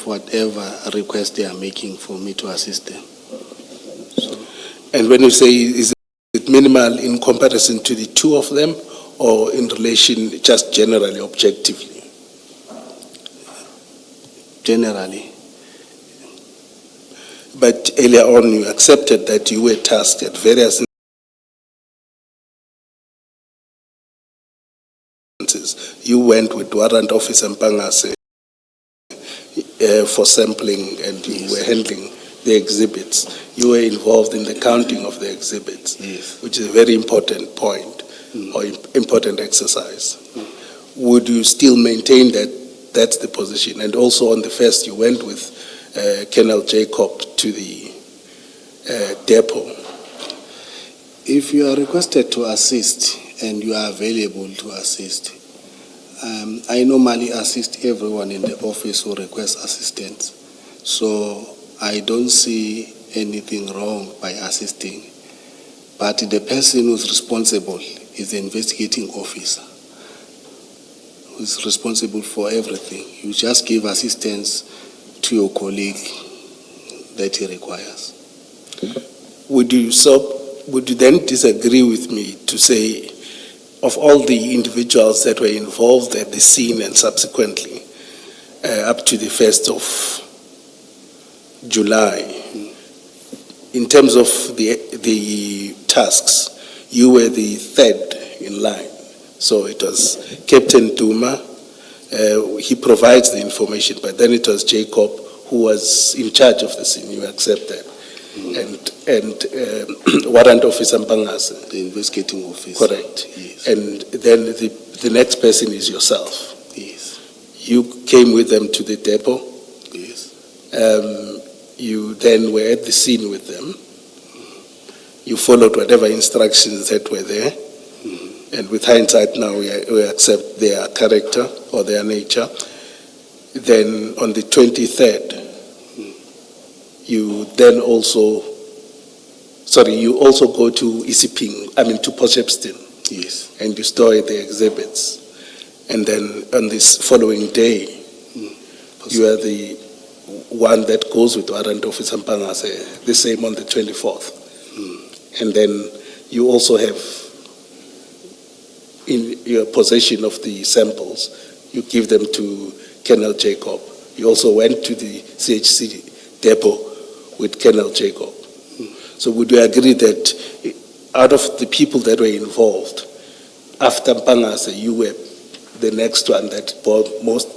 whatever request they are making for me to assist them. So, And when you say, is it minimal in comparison to the two of them, or in relation just generally, objectively? generally. But earlier on, you accepted that you were tasked at various instances. You went with Warrant Officer Mpangase for sampling, and you were handling the exhibits. You were involved in the counting of the exhibits, which is a very important point or important exercise. Would you still maintain that that's the position? And also on the first, you went with Col Jacob to the depot. If you are requested to assist and you are available to assist, I normally assist everyone in the office who requests assistance. So I don't see anything wrong by assisting. But the person who's responsible is the investigating officer, who is responsible for everything. You just give assistance to your colleague that he requires. Would you then disagree with me to say, of all the individuals that were involved at the scene and subsequently up to the 1st of July, in terms of the tasks, you were the third in line? So it was Captain Duma, he provides the information, but then it was Jacob who was in charge of the scene. You accept that. And Warrant Officer Mpangase, the investigating officer. Correct. Yes. And then the next person is yourself. Yes. You came with them to the depot. Yes. You then were at the scene with them. You followed whatever instructions that were there. And with hindsight now, we accept their character or their nature. Then on the 23rd, you also go to to Port Shepstone. Yes. And you store the exhibits. And then on this following day, you are the one that goes with Warrant Officer Mpangase, the same on the 24th. And then you also have in your possession of the samples, you give them to Col Jacob. You also went to the CHC Depot with Col Jacob. So would you agree that out of the people that were involved, after Mpangase, you were the next one that bore most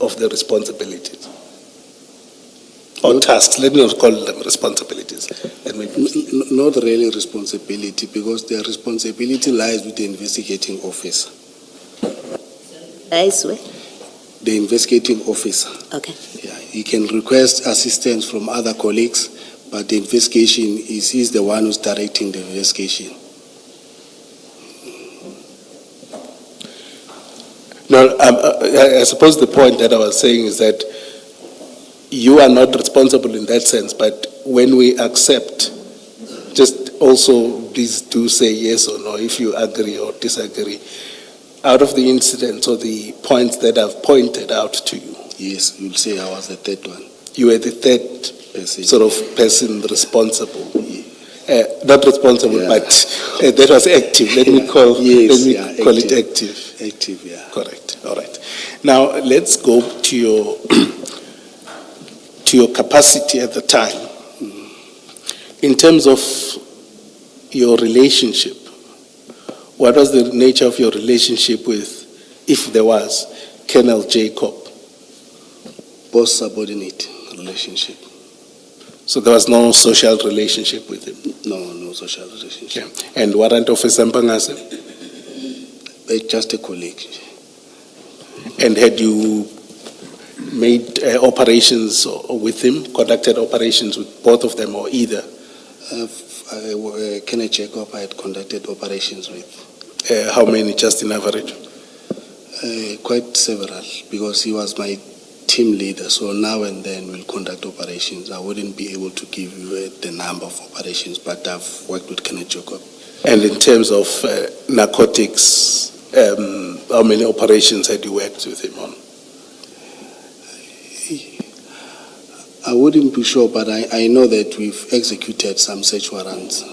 of the responsibilities? Or tasks, let me not call them responsibilities. Not really responsibility, because their responsibility lies with the investigating officer. Lies where? The investigating officer. Okay. Yeah, he can request assistance from other colleagues, but the investigation he's the one who's directing the investigation. No, I suppose the point that I was saying is that you are not responsible in that sense, but when we accept, just also please do say yes or no if you agree or disagree. Out of the incidents or the points that I've pointed out to you. Yes, you'll say I was the third one. You were the third sort of person responsible. Not responsible, yeah. but that was active. Let me call it active. Active, yeah. Correct. All right. Now let's go to your capacity at the time. In terms of your relationship, what was the nature of your relationship with, if there was, Col Jacob? Both subordinate relationship. So there was no social relationship with him? No social relationship. Okay. And Warrant Officer Mpangase? Just a colleague. And had you made operations with him, conducted operations with both of them or either? Col Jacob I had conducted operations with. How many, just in average? Quite several, because he was my team leader, so now and then we'll conduct operations. I wouldn't be able to give you the number of operations, but I've worked with Col Jacob. And in terms of narcotics, how many operations had you worked with him on? I wouldn't be sure, but I know that we've executed some search warrants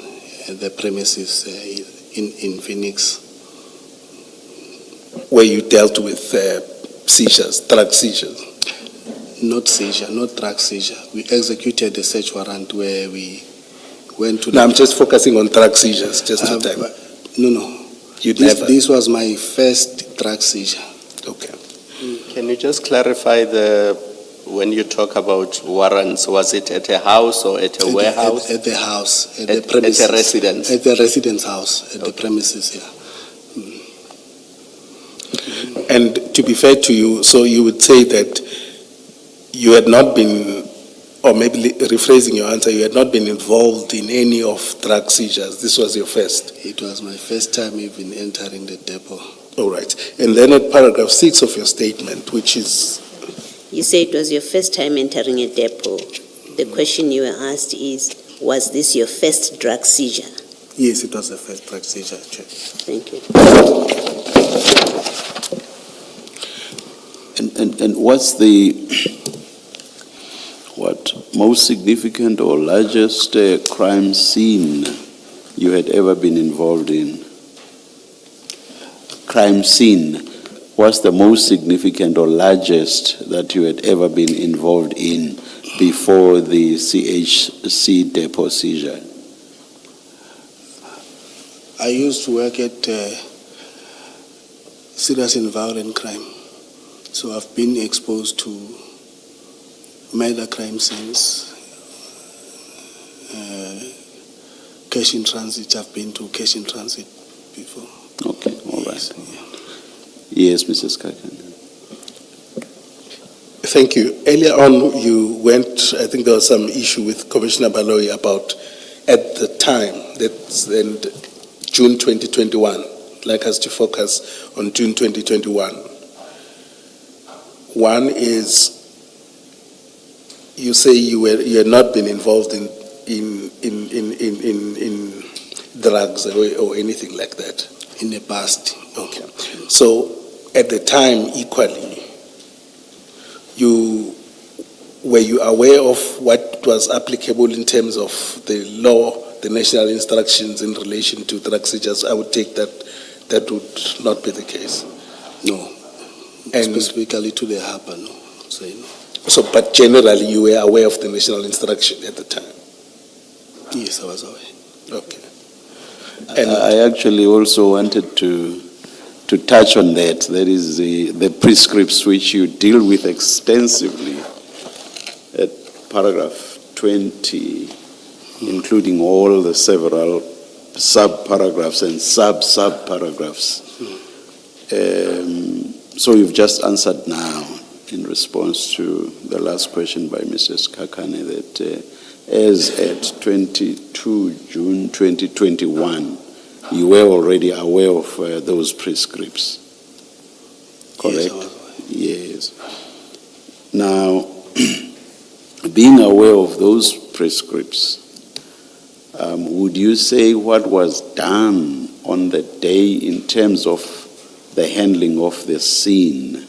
at the premises in Phoenix. Where you dealt with seizures, drug seizures? Not seizure, not drug seizure. We executed the search warrant where we went to. No, I'm just focusing on drug seizures, just to time. No. You never. This was my first drug seizure. Okay. Can you just clarify when you talk about warrants, was it at a house or at a warehouse? At the house, at At- the premises. at a residence? At the residence house, at the premises, yeah. And to be fair to you, so you would say that you had not been, or maybe rephrasing your answer, you had not been involved in any of drug seizures. This was your first. It was my first time even entering the depot. All right. And then at paragraph 6 of your statement, which is, You say it was your first time entering a depot. The question you were asked is, was this your first drug seizure? Yes, it was the first drug seizure, Chair. Thank you. And what's the most significant or largest crime scene you had ever been involved in? Crime scene, what's the most significant or largest that you had ever been involved in before the CHC Depot seizure? I used to work at serious and violent crime. So I've been exposed to murder crime scenes, cash in transit. I've been to cash in transit before. Okay, all right. Yes. Yes, Mrs. Kakan. thank you. Earlier on, you went, I think there was some issue with Commissioner Baloyi about, at the time, that's in June 2021, I'd like us to focus on June 2021. One is, you say you had not been involved in drugs or anything like that. In the past. Okay. So at the time, equally, were you aware of what was applicable in terms of the law, the national instructions in relation to drug seizures? I would take that would not be the case. No. And specifically to the harbour, no. Say no. so, but generally, you were aware of the national instruction at the time. Yes, I was aware. Okay. I actually also wanted to touch on that. That is the prescripts which you deal with extensively at paragraph 20, including all the several sub-paragraphs and sub-paragraphs. So you've just answered now in response to the last question by Mrs. Kakane that as at 22 June 2021, you were already aware of those prescripts, correct? Yes, I was aware. Yes. Now, being aware of those prescripts, would you say what was done on the day in terms of the handling of the scene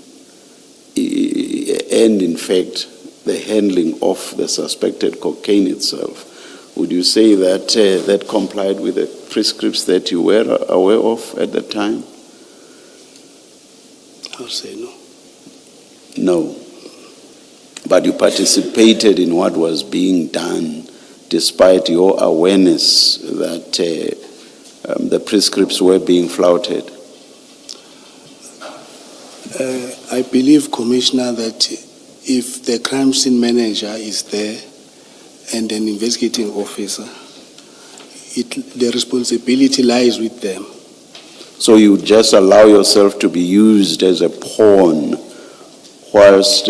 and, in fact, the handling of the suspected cocaine itself, would you say that that complied with the prescripts that you were aware of at the time? I'll say no. No. But you participated in what was being done despite your awareness that the prescripts were being flouted? I believe, Commissioner, that if the crime scene manager is there and an investigating officer, the responsibility lies with them. So you just allow yourself to be used as a pawn whilst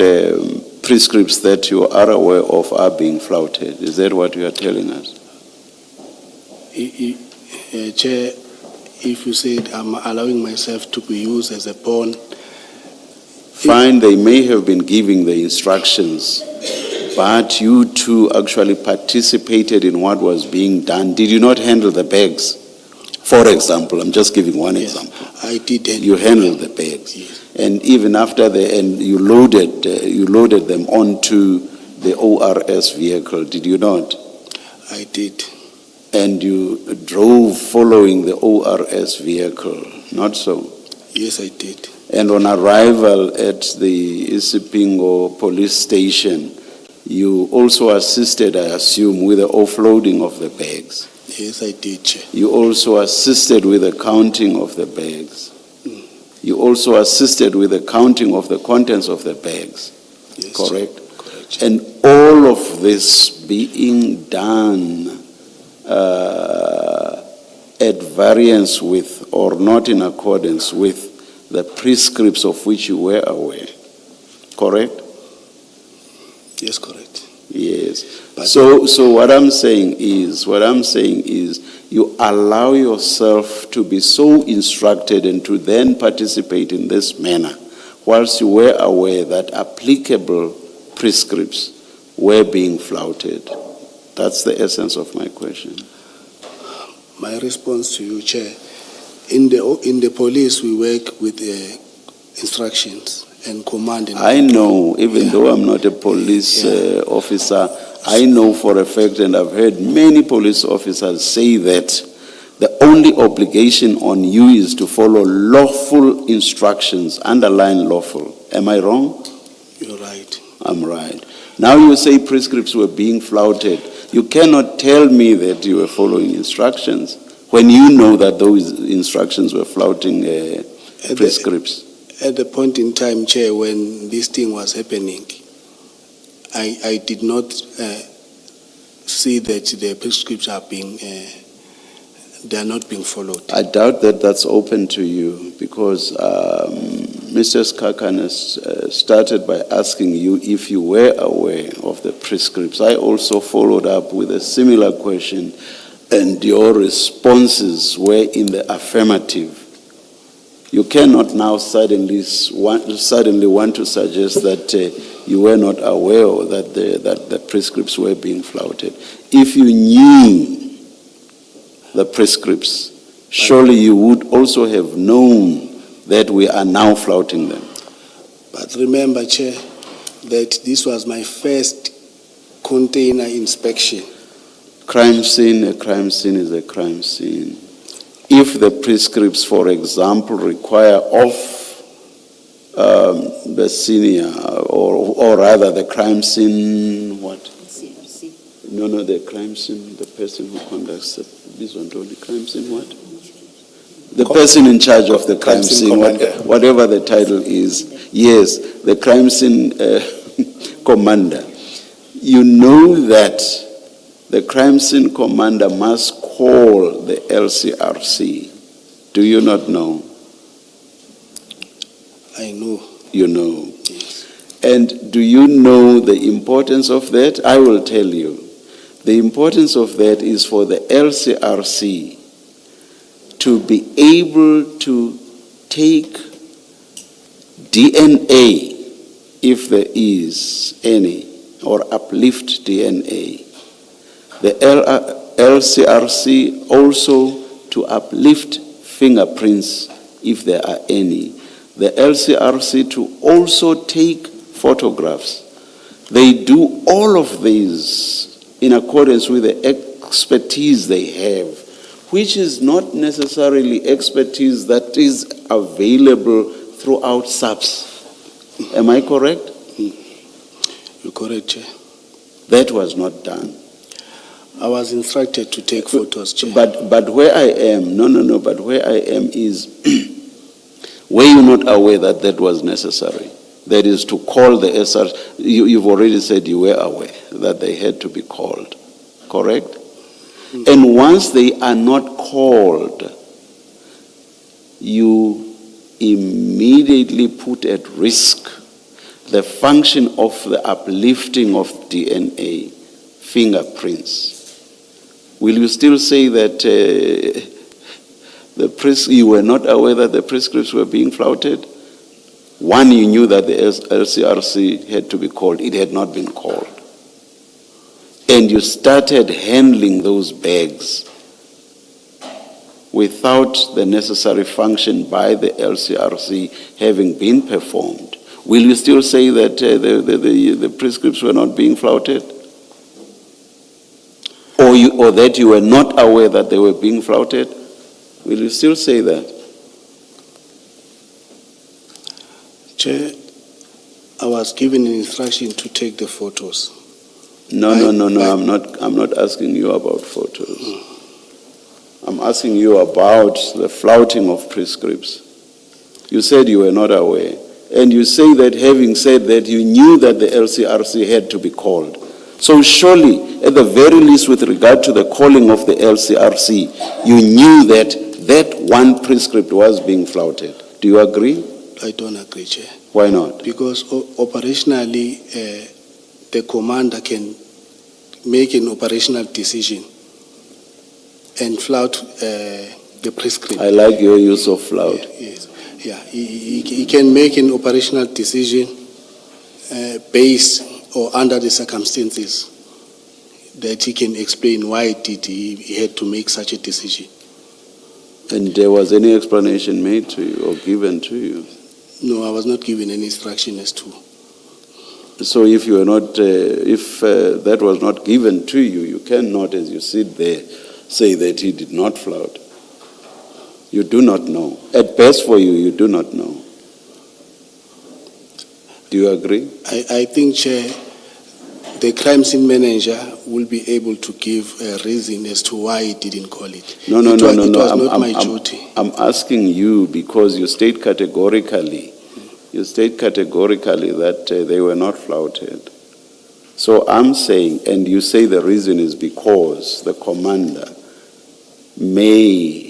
prescripts that you are aware of are being flouted. Is that what you are telling us? Chair, if you said I'm allowing myself to be used as a pawn. Fine, they may have been giving the instructions, but you too actually participated in what was being done. Did you not handle the bags? For example, I'm just giving one example. I did. You handled the bags. Yes. And even after you loaded them onto the ORS vehicle, did you not? I did. And you drove following the ORS vehicle, not so? Yes, I did. And on arrival at the Isipingo police station, you also assisted, I assume, with the offloading of the bags. Yes, I did, Chair. You also assisted with the counting of the bags. You also assisted with the counting of the contents of the bags. Yes, Correct? Chair. Correct, Chair. And all of this being done at variance with or not in accordance with the prescripts of which you were aware. Correct? Yes, correct. Yes. But- So what I'm saying is you allow yourself to be so instructed and to then participate in this manner whilst you were aware that applicable prescripts were being flouted. That's the essence of my question. My response to you, Chair, in the police we work with instructions and command. And I know, even Yeah. though I'm not a police Yeah. officer, I know for a fact, and I've heard many police officers say that the only obligation on you is to follow lawful instructions, underline lawful. Am I wrong? You're right. I'm right. Now you say prescripts were being flouted. You cannot tell me that you were following instructions when you know that those instructions were flouting prescripts. At the point in time, Chair, when this thing was happening, I did not see that the prescriptions are being, they are not being followed. I doubt that that's open to you because Mr. Skakan has started by asking you if you were aware of the prescripts. I also followed up with a similar question and your responses were in the affirmative. You cannot now suddenly want to suggest that you were not aware or that the prescripts were being flouted. If you knew the prescripts, surely you would also have known that we are now flouting them. But remember, Chair, that this was my first container inspection. A crime scene is a crime scene. If the prescripts, for example, require the senior, or rather the crime scene, what? LCRC. No, the crime scene, the person who conducts this one, the crime scene, what? The person in charge of the crime scene, whatever the title is. Yes, the crime scene commander. You know that the crime scene commander must call the LCRC. Do you not know? I know. You know. Yes. And do you know the importance of that? I will tell you. The importance of that is for the LCRC to be able to take DNA, if there is any, or uplift DNA. The LCRC also to uplift fingerprints, if there are any. The LCRC to also take photographs. They do all of these in accordance with the expertise they have, which is not necessarily expertise that is available throughout SAPS. Am I correct? You're correct, Chair. That was not done. I was instructed to take photos, Chair. But where I am, but where I am is, were you not aware that that was necessary? That is to call the SR, you've already said you were aware that they had to be called, correct? Mm-hmm. And once they are not called, you immediately put at risk the function of the uplifting of DNA, fingerprints. Will you still say that you were not aware that the prescripts were being flouted? One, you knew that the LCRC had to be called. It had not been called. And you started handling those bags without the necessary function by the LCRC having been performed. will you still say that the prescripts were not being flouted? Or that you were not aware that they were being flouted? Will you still say that? Chair, I was given an instruction to take the photos. No, I'm not asking you about photos. I'm asking you about the flouting of prescripts. You said you were not aware. And you say that having said that, you knew that the LCRC had to be called. So surely, at the very least with regard to the calling of the LCRC, you knew that that one prescript was being flouted. Do you agree? I don't agree, Chair. Why not? Because operationally, the commander can make an operational decision and flout the prescript. I like your use of flout. Yes. Yeah, he can make an operational decision based or under the circumstances that he can explain why did he had to make such a decision. And there was any explanation made to you or given to you? No, I was not given any instruction as to. So if you were not, if that was not given to you, you cannot, as you sit there, say that he did not flout. You do not know. At best for you, you do not know. Do you agree? I think, Chair, the crime scene manager will be able to give a reason as to why he didn't call it. No. It was not my duty. I'm asking you because you state categorically that they were not flouted. So I'm saying, and you say the reason is because the commander may,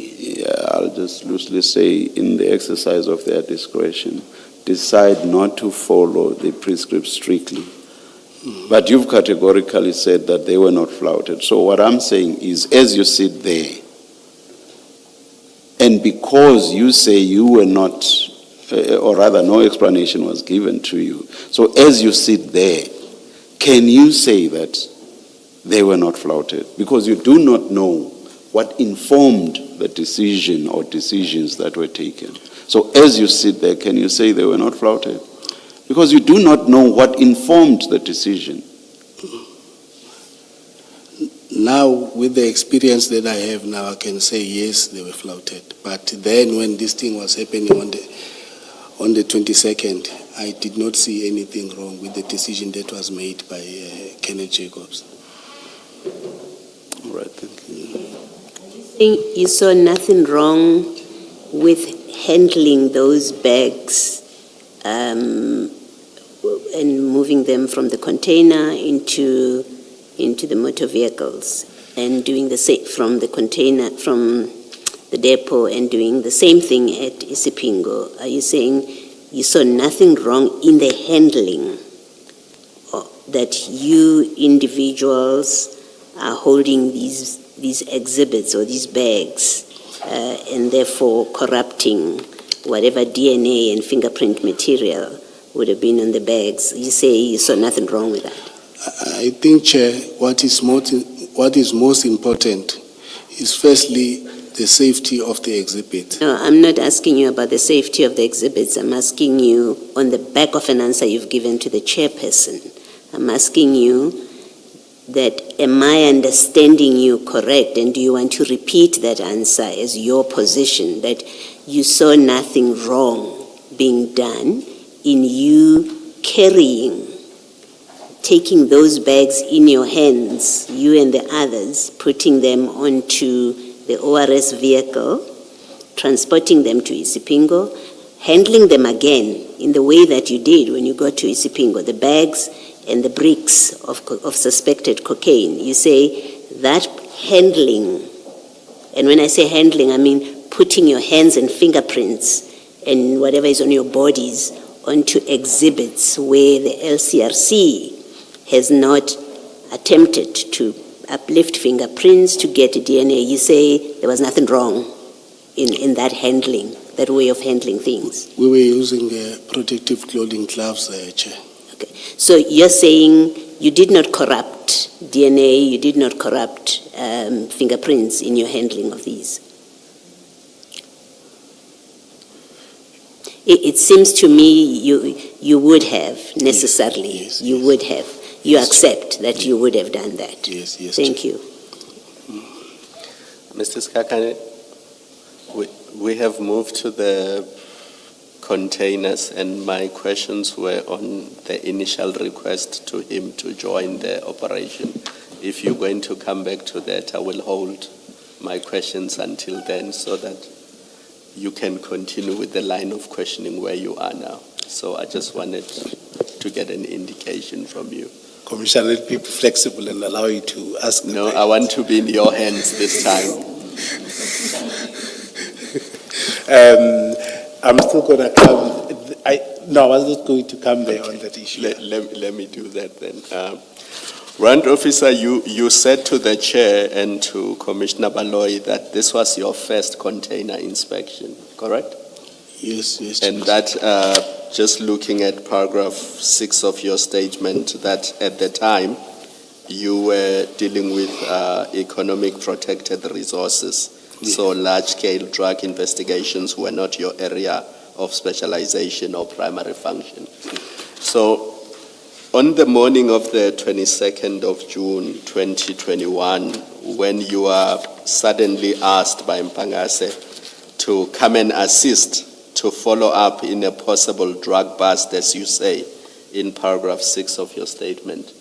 I'll just loosely say, in the exercise of their discretion, decide not to follow the prescripts strictly. But you've categorically said that they were not flouted. So what I'm saying is, as you sit there, and because you say you were not, or rather no explanation was given to you, so as you sit there, can you say that they were not flouted? Because you do not know what informed the decision or decisions that were taken. So as you sit there, can you say they were not flouted? Because you do not know what informed the decision. Now, with the experience that I have now, I can say yes, they were flouted. But then when this thing was happening on the 22nd, I did not see anything wrong with the decision that was made by Kenneth Jacobs. All right, thank you. You saw nothing wrong with handling those bags and moving them from the container into the motor vehicles and doing the same from the container, from the depot, and doing the same thing at Isipingo. Are you saying you saw nothing wrong in the handling, or that you individuals are holding these exhibits or these bags and therefore corrupting whatever DNA and fingerprint material would have been on the bags? You say you saw nothing wrong with that? I think, Chair, what is most important is firstly the safety of the exhibit. No, I'm not asking you about the safety of the exhibits. I'm asking you on the back of an answer you've given to the chairperson. I'm asking you that, am I understanding you correct, and do you want to repeat that answer as your position, that you saw nothing wrong being done in you taking those bags in your hands, you and the others, putting them onto the ORS vehicle, transporting them to Isipingo, handling them again in the way that you did when you got to Isipingo, the bags and the bricks of suspected cocaine? You say that handling, and when I say handling, I mean putting your hands and fingerprints and whatever is on your bodies onto exhibits where the LCRC has not attempted to uplift fingerprints to get DNA. You say there was nothing wrong in that handling, that way of handling things. We were using protective clothing gloves, Chair. Okay. So you're saying you did not corrupt DNA, you did not corrupt fingerprints in your handling of these? It seems to me you would have necessarily, Yes, you yes. would have. You Yes. accept that you would have done that. Yes, yes. Thank you. Mr. Skakane, we have moved to the containers, and my questions were on the initial request to him to join the operation. If you're going to come back to that, I will hold my questions until then so that you can continue with the line of questioning where you are now. So I just wanted to get an indication from you. Commissioner, let me be flexible and allow you to ask. No, I want to be in your hands this time. I'm still going to come. No, I was not going to come there on that issue. Let me do that then. Warrant Officer, you said to the chair and to Commissioner Baloyi that this was your first container inspection, correct? Yes, yes. And that, just looking at paragraph 6 of your statement, that at the time you were dealing with economic protected resources. Yes. So large-scale drug investigations were not your area of specialization or primary function. So on the morning of the 22nd of June 2021, when you are suddenly asked by Mpangase to come and assist to follow up in a possible drug bust, as you say, in paragraph 6 of your statement,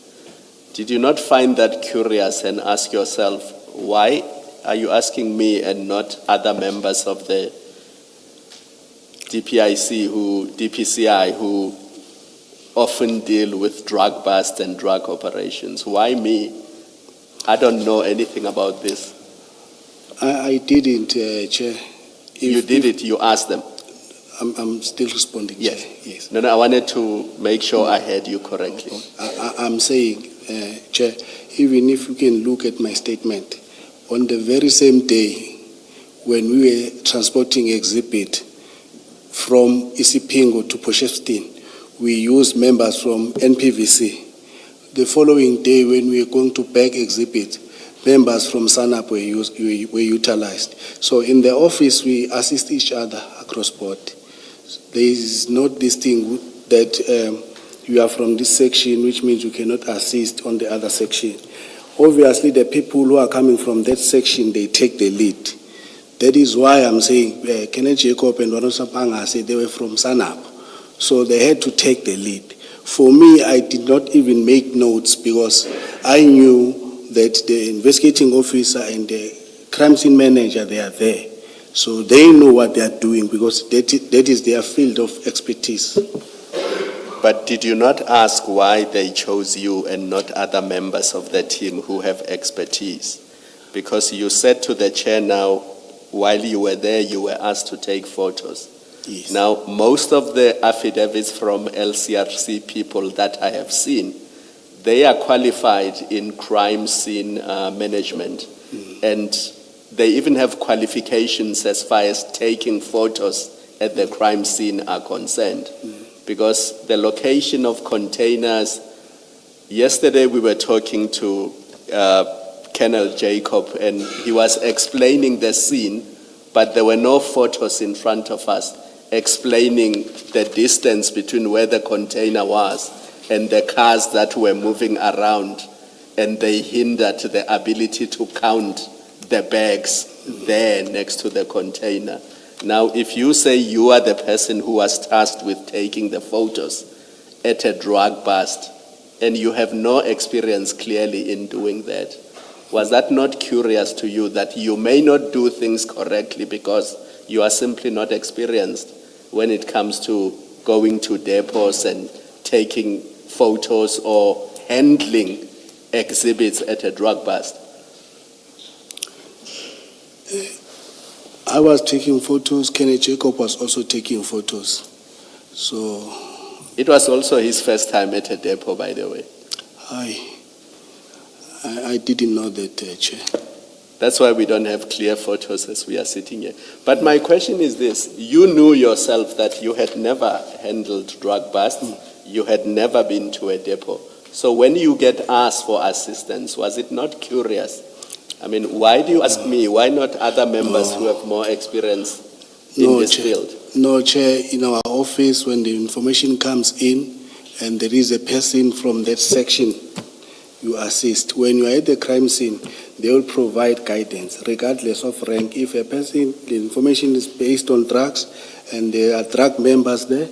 did you not find that curious and ask yourself, why are you asking me and not other members of the DPCI who often deal with drug busts and drug operations? Why me? I don't know anything about this. I didn't, Chair. You did it, you asked them. I'm still responding, Yes. Chair. Yes. No, I wanted to make sure I heard you correctly. I'm saying, Chair, even if you can look at my statement, on the very same day when we were transporting exhibit from Isipingo to Port Shepstone, we used members from NPVC. The following day when we were going to bag exhibit, members from SANAP were utilized. So in the office, we assist each other across board. There is not this thing that you are from this section, which means you cannot assist on the other section. Obviously, the people who are coming from that section, they take the lead. That is why I'm saying Kenneth Jacob and Warosa Panga said they were from SANAP. So they had to take the lead. For me, I did not even make notes because I knew that the investigating officer and the crime scene manager, they are there. So they know what they are doing because that is their field of expertise. But did you not ask why they chose you and not other members of the team who have expertise? Because you said to the chair now, while you were there, you were asked to take photos. Yes. Now, most of the affidavits from LCRC people that I have seen, they are qualified in crime scene management. And they even have qualifications as far as taking photos at the crime scene are concerned. Because the location of containers, yesterday we were talking to Colonel Jacob and he was explaining the scene, but there were no photos in front of us explaining the distance between where the container was and the cars that were moving around, and they hindered the ability to count the bags there next to the container. Now, if you say you are the person who was tasked with taking the photos at a drug bust, and you have no experience clearly in doing that, was that not curious to you that you may not do things correctly because you are simply not experienced when it comes to going to depots and taking photos or handling exhibits at a drug bust? I was taking photos, Kenneth Jacob was also taking photos. So It was also his first time at a depot, by the way. I didn't know that, Chair. That's why we don't have clear photos as we are sitting here. But my question is this. You knew yourself that you had never handled drug busts. You had never been to a depot. So when you get asked for assistance, was it not curious? I mean, why do you ask me? Why not other members who have more experience in this Chair. field? No, Chair, in our office, when the information comes in and there is a person from that section, you assist. When you are at the crime scene, they will provide guidance, regardless of rank. If a person, the information is based on drugs and there are drug members there,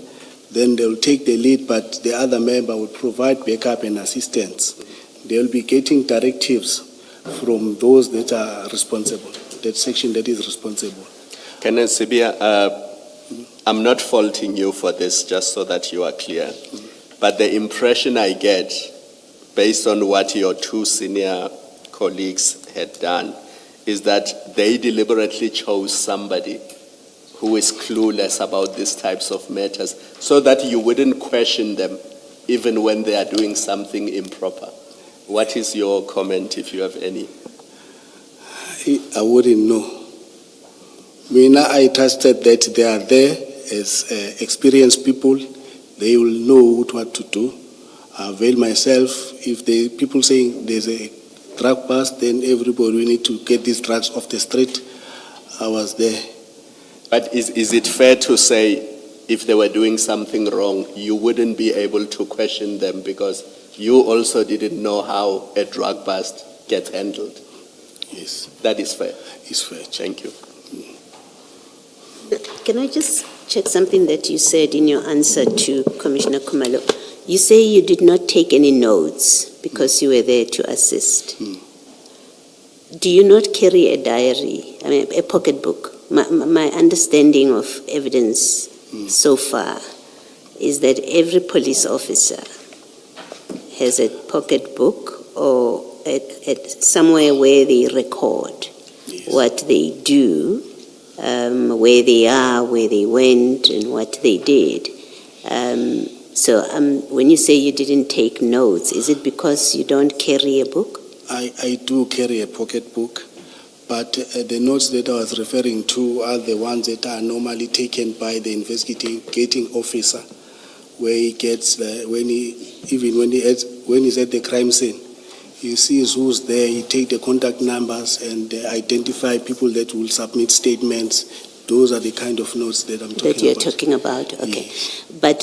then they will take the lead, but the other member will provide backup and assistance. They will be getting directives from those that are responsible, that section that is responsible. Kenneth Sibiya, I'm not faulting you for this, just so that you are clear. But the impression I get, based on what your two senior colleagues had done, is that they deliberately chose somebody who is clueless about these types of matters, so that you wouldn't question them even when they are doing something improper. What is your comment, if you have any? I wouldn't know. I trusted that they are there as experienced people. They will know what to do. I avail myself. If the people saying there's a drug bust, then everybody will need to get these drugs off the street. I was there. But is it fair to say, if they were doing something wrong, you wouldn't be able to question them because you also didn't know how a drug bust gets handled? Yes. That is fair. It's fair. Thank you. Can I just check something that you said in your answer to Commissioner Kumalo? You say you did not take any notes because you were there to assist. Do you not carry a diary, a pocketbook? My understanding of evidence so far is that every police officer has a pocketbook or somewhere where they record what they do, where they are, where they went, and what they did. So when you say you didn't take notes, is it because you don't carry a book? I do carry a pocketbook, but the notes that I was referring to are the ones that are normally taken by the investigating officer, where he gets when he's at the crime scene. He sees who's there, he take the contact numbers and identify people that will submit statements. Those are the kind of notes that I'm talking about. That you're talking about, okay. Yes. But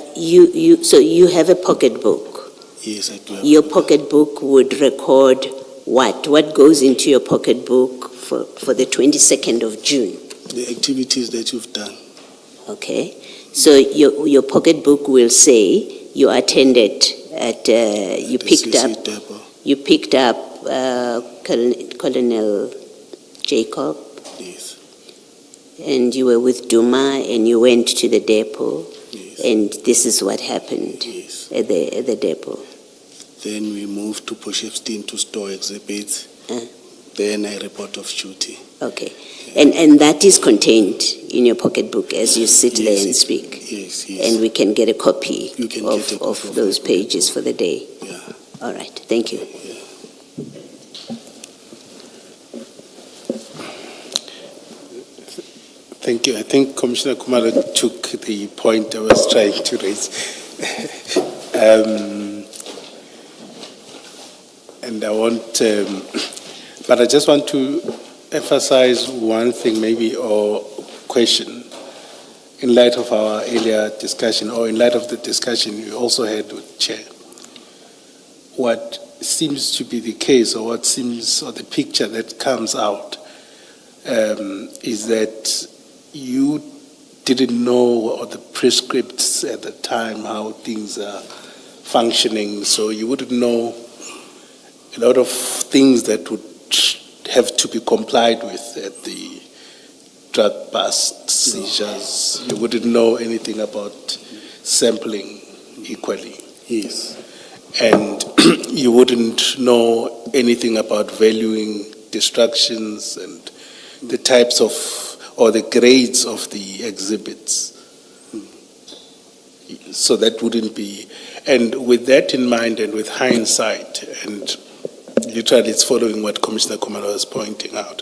so you have a pocketbook. Yes, I do have Your pocketbook would record what? What goes into your pocketbook for the 22nd of June? the activities that you've done. Okay. So your pocketbook will say you attended at, you The picked CHC up. Depot. You picked up Colonel Jacob, Yes, and you were with Duma, and you went to the depot, yes, and this is what happened yes. at the depot. Then we moved to Port Shepstone to store exhibits. Uh. Then I report of duty. Okay, and that is contained in your pocketbook as you sit there and Yes, speak, Yes, yes. and we can get a copy You can of, get a copy of of those it. pages for the day. Yeah. All right, thank you. Thank you. I think Commissioner Kumalo took the point I was trying to raise. And I want, but I just want to emphasize one thing maybe, or question, in light of our earlier discussion, or in light of the discussion we also had with Chair. What seems to be the case, or what seems, or the picture that comes out, is that you didn't know, or the prescripts at the time, how things are functioning, so you wouldn't know a lot of things that would have to be complied with at the drug bust, seizures. You wouldn't know anything about sampling equally. Yes. And you wouldn't know anything about valuing destructions and the types of, or the grades of the exhibits. So that wouldn't be, and with that in mind and with hindsight, and literally it's following what Commissioner Kumalo was pointing out,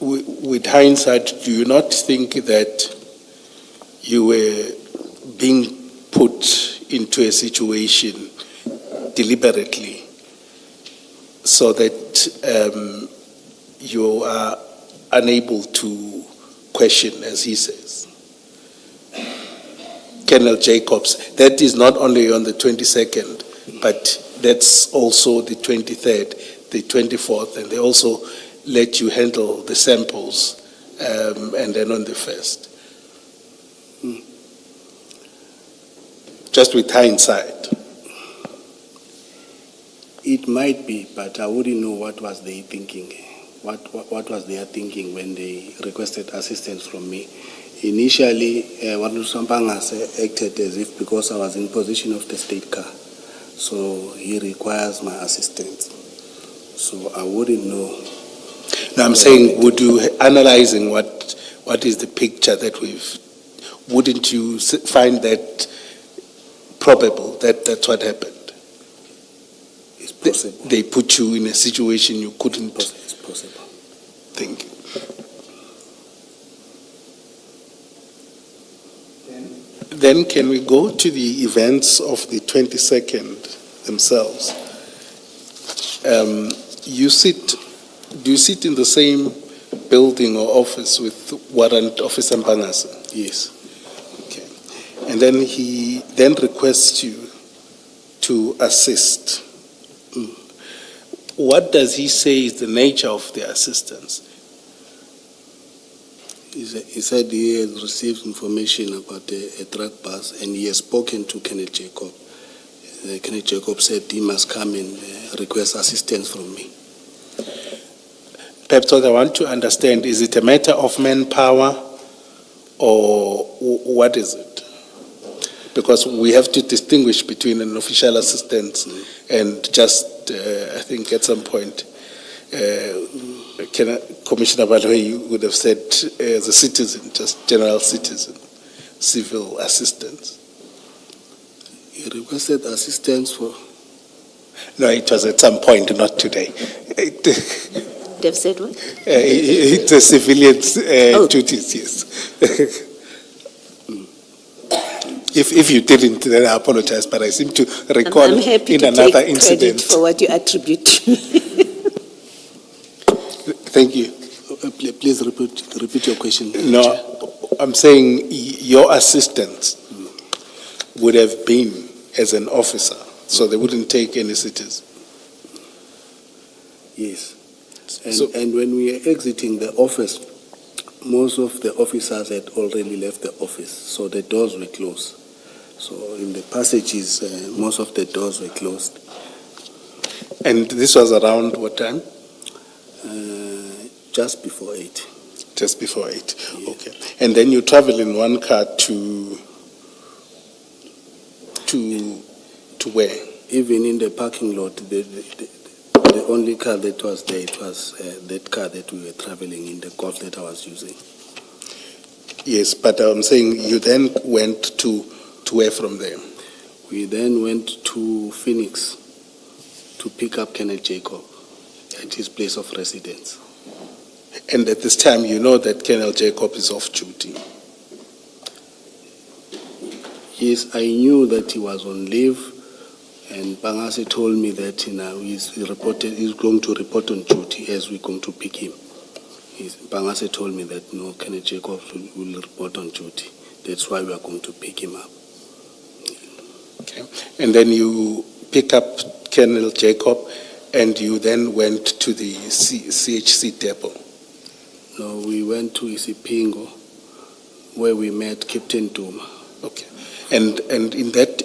with hindsight, do you not think that you were being put into a situation deliberately so that you are unable to question, as he says. Colonel Jacobs, that is not only on the 22nd, but that's also the 23rd, the 24th, and they also let you handle the samples, and then on the 1st. Just with hindsight. It might be, but I wouldn't know what was they thinking. What was their thinking when they requested assistance from me? Initially, Wanusampangase acted as if because I was in possession of the state car, so he requires my assistance. So I wouldn't know. Now I'm saying, would you, analyzing what is the picture that wouldn't you find that probable that that's what happened? It's possible. They put you in a situation you couldn't. It's possible. Thank you. Then can we go to the events of the 22nd themselves? Do you sit in the same building or office with Warrant Officer Mpangase? Yes. Okay. And then he then requests you to assist. What does he say is the nature of the assistance? He said he has received information about a drug bust and he has spoken to Kenneth Jacob. Kenneth Jacob said he must come and request assistance from me. Perhaps what I want to understand, is it a matter of manpower or what is it? Because we have to distinguish between an official assistance and just, I think at some point, Commissioner Baloyi would have said as a citizen, just general citizen, civil assistance. He requested assistance for... No, it was at some point, not today. They've said what? It's a civilian's duties, yes. If you didn't, then I apologize, but I seem to recall I'm happy in to another take incident. credit for what you attribute to me. Thank you. Please repeat your question. No, I'm saying your assistance would have been as an officer, so they wouldn't take any citizens. Yes. And when we were exiting the office, most of the officers had already left the office, so the doors were closed. So in the passages, most of the doors were closed. And this was around what time? Just before 8. Just before 8. Yeah. Okay. And then you travel in one car to where? Even in the parking lot, the only car that was there, it was that car that we were traveling in, the Golf that I was using. Yes, but I'm saying you then went to where from there? We then went to Phoenix to pick up Kenneth Jacob at his place of residence. And at this time, you know that Colonel Jacob is off duty? Yes, I knew that he was on leave, and Pangase told me that he's going to report on duty as we're going to pick him. Pangase told me that no, Kenneth Jacob will report on duty. That's why we are going to pick him up. Okay. And then you pick up Colonel Jacob, and you then went to the CHC Depot? No, we went to Isipingo, where we met Captain Duma. Okay. And in that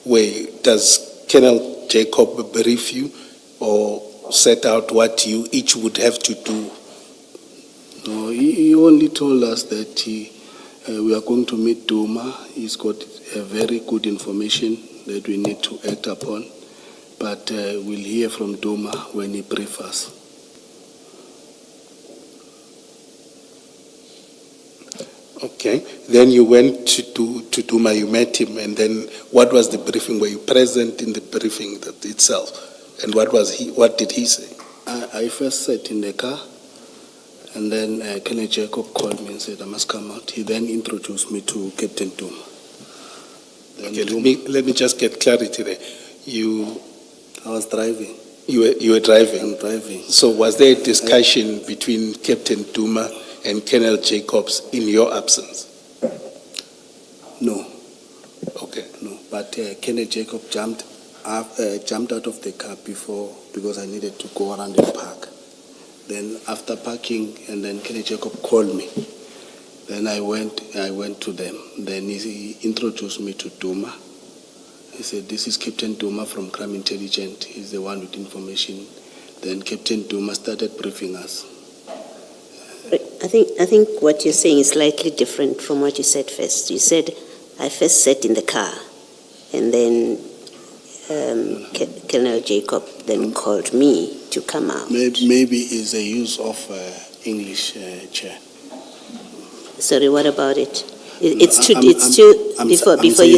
way, does Colonel Jacob brief you or set out what you each would have to do? No, he only told us that we are going to meet Duma. He's got a very good information that we need to act upon, but we'll hear from Duma when he briefs us. Okay. Then you went to Duma, you met him, and then what was the briefing? Were you present in the briefing itself? And what did he say? I first sat in the car, and then Kenneth Jacob called me and said I must come out. He then introduced me to Captain Duma. Okay, let me just get clarity there. I was driving. You were driving. I'm driving. So was there a discussion between Captain Duma and Colonel Jacobs in your absence? No, Okay. no. But Kenneth Jacob jumped out of the car before because I needed to go around and park. Then after parking, and then Kenneth Jacob called me. Then I went to them. Then he introduced me to Duma. He said, "This is Captain Duma from Crime Intelligence. He's the one with information." Then Captain Duma started briefing us. I think what you're saying is slightly different from what you said first. You said, I first sat in the car, and then Colonel Jacob then called me to come out. Maybe it's a use of English, Chair. Sorry, what about it? No, Before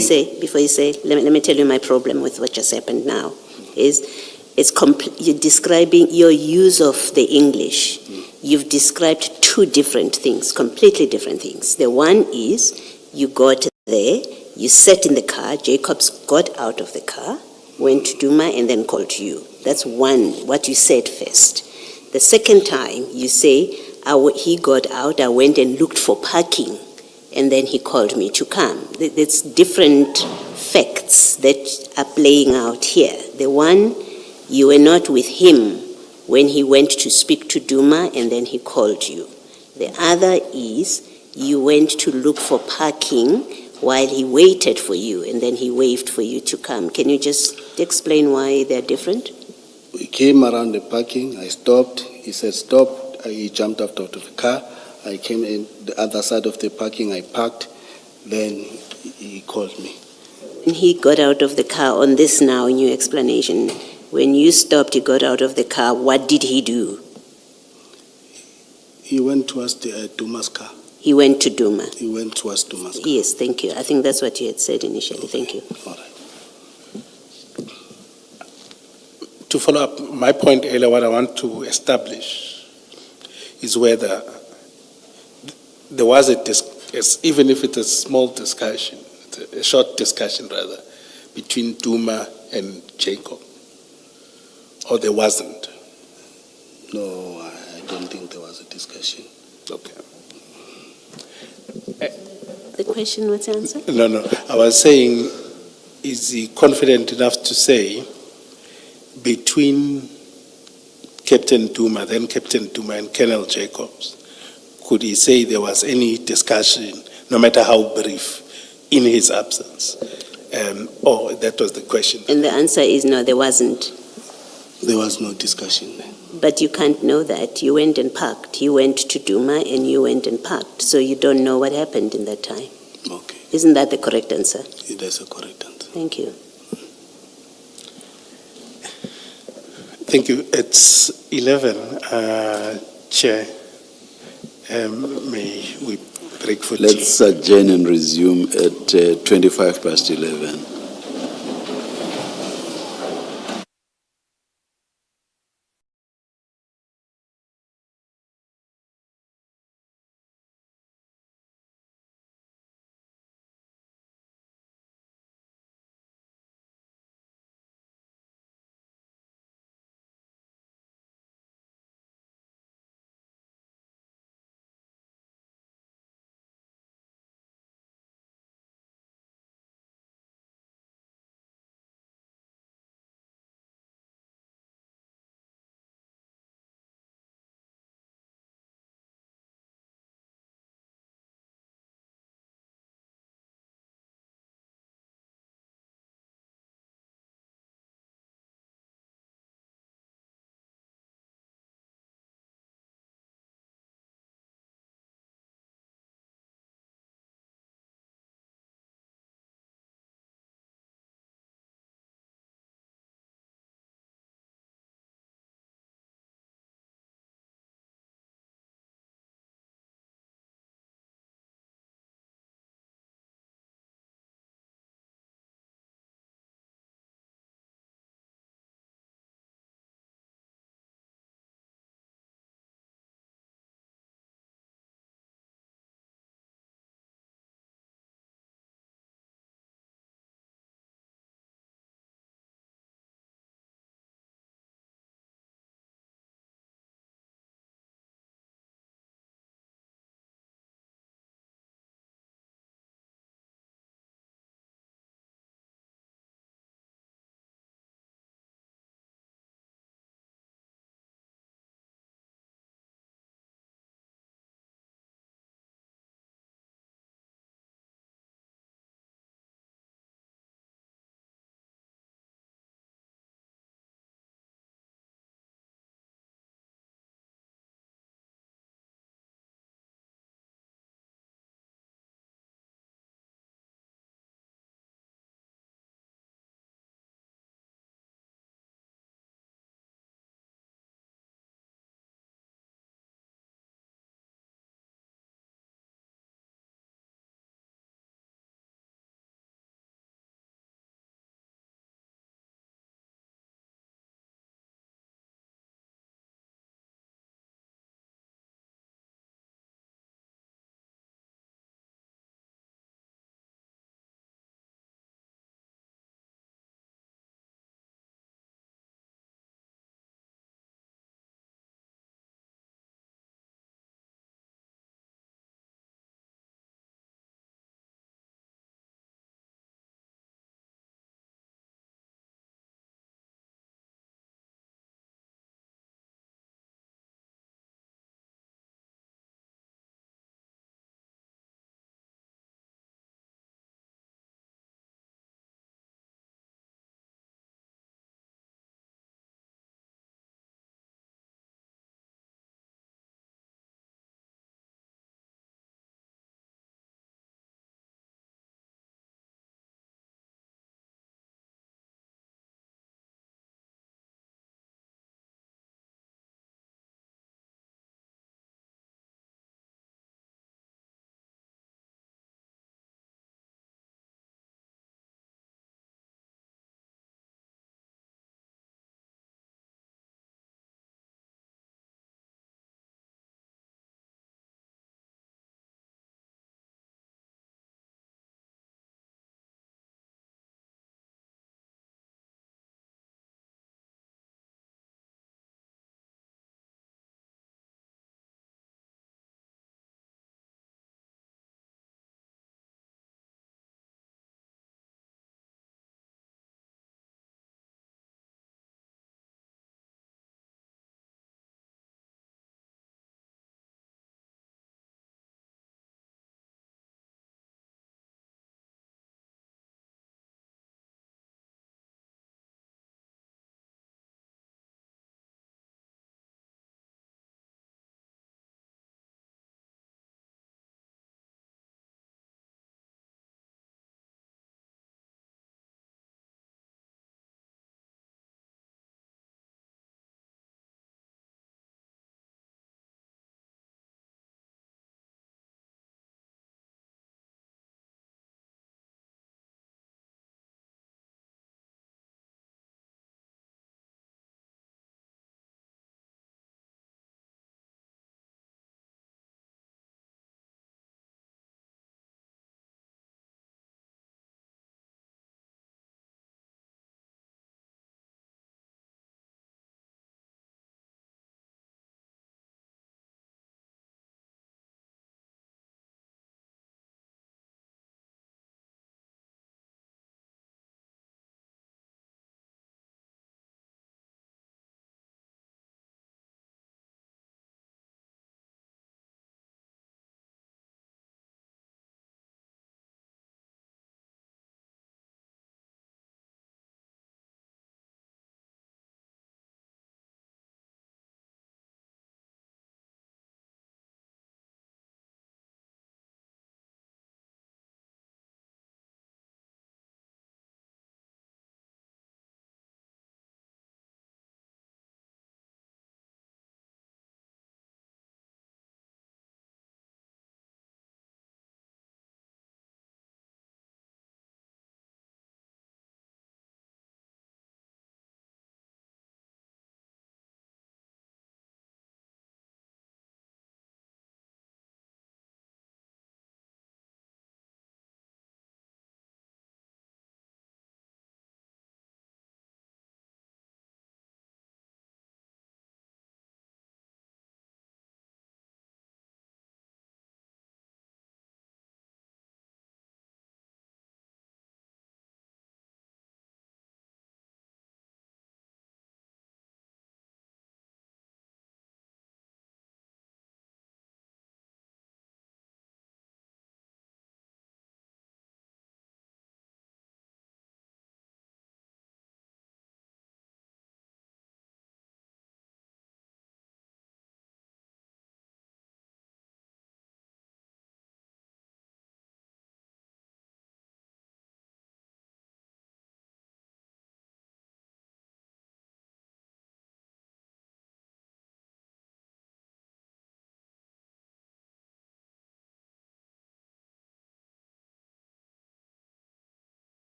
you say, let me tell you my problem with what just happened now. You're describing your use of the English. You've described two different things, completely different things. The one is you got there, you sat in the car, Jacobs got out of the car, went to Duma and then called you. That's one, what you said first. The second time you say, he got out, I went and looked for parking, and then he called me to come. It's different facts that are playing out here. The one, you were not with him when he went to speak to Duma and then he called you. The other is you went to look for parking while he waited for you and then he waved for you to come. Can you just explain why they're different? We came around the parking, I stopped, he said stop, he jumped out of the car, I came in the other side of the parking, I parked, then he called me. When he got out of the car, on this now new explanation, when you stopped, he got out of the car, what did he do? He went towards the Duma's car. He went to Duma. He went towards Duma's car. Yes, thank you. I think that's what you had said initially. Thank you. All right. To follow up my point earlier, what I want to establish is whether there was even if it's a small discussion, a short discussion rather, between Duma and Jacob, or there wasn't? No, I don't think there was a discussion. Okay. The question was answered? No. I was saying, is he confident enough to say between Captain Duma, then Captain Duma and Colonel Jacobs, could he say there was any discussion, no matter how brief, in his absence? Or that was the question. And the answer is no, there wasn't. There was no discussion then. But you can't know that. You went and parked. He went to Duma and you went and parked. So you don't know what happened in that time. Okay. Isn't that the correct answer? It is a correct answer. Thank you. Thank you. It's 11, Chair. May we break for tea? Let's adjourn and resume at 25 past 11.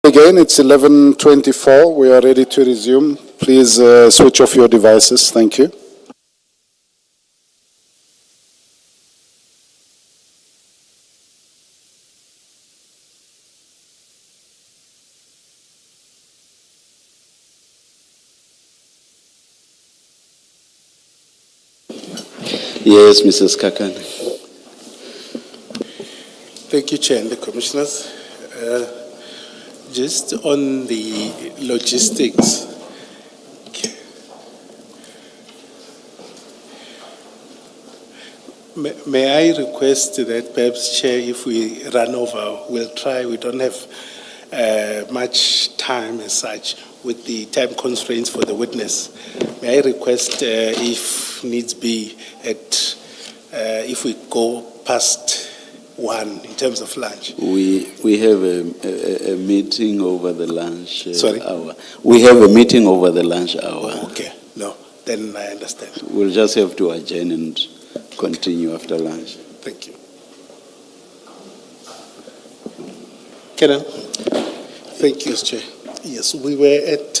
Again, it's 11:24. We are ready to resume. Please switch off your devices. Thank you. Yes, Mrs. Kakane. Thank you, Chair and the Commissioners. Just on the logistics, may I request that perhaps, Chair, if we run over, we'll try, we don't have much time as such with the time constraints for the witness. May I request, if needs be, if we go past 1 in terms of lunch? We have a meeting over the lunch Sorry? hour. We have a meeting over the lunch hour. Okay, no, then I understand. We'll just have to adjourn and continue after lunch. Thank you. Kenan? Thank you, Chair. Yes, we were at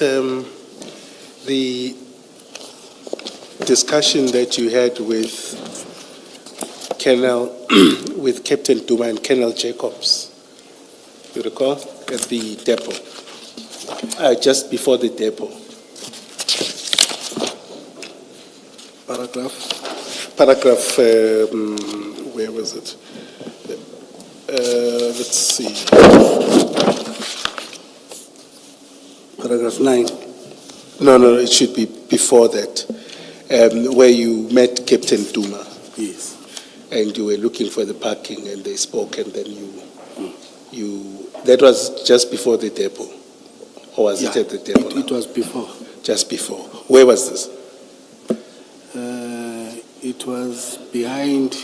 the discussion that you had with with Captain Duma and Colonel Jacobs, you recall, at the depot, just before the depot. Paragraph, where was it? Let's see. Paragraph 9. No, it should be before that, where you met Captain Duma. Yes. And you were looking for the parking and they spoke and then that was just before the depot? Or was it at the depot? It was before. Just before. Where was this? It was behind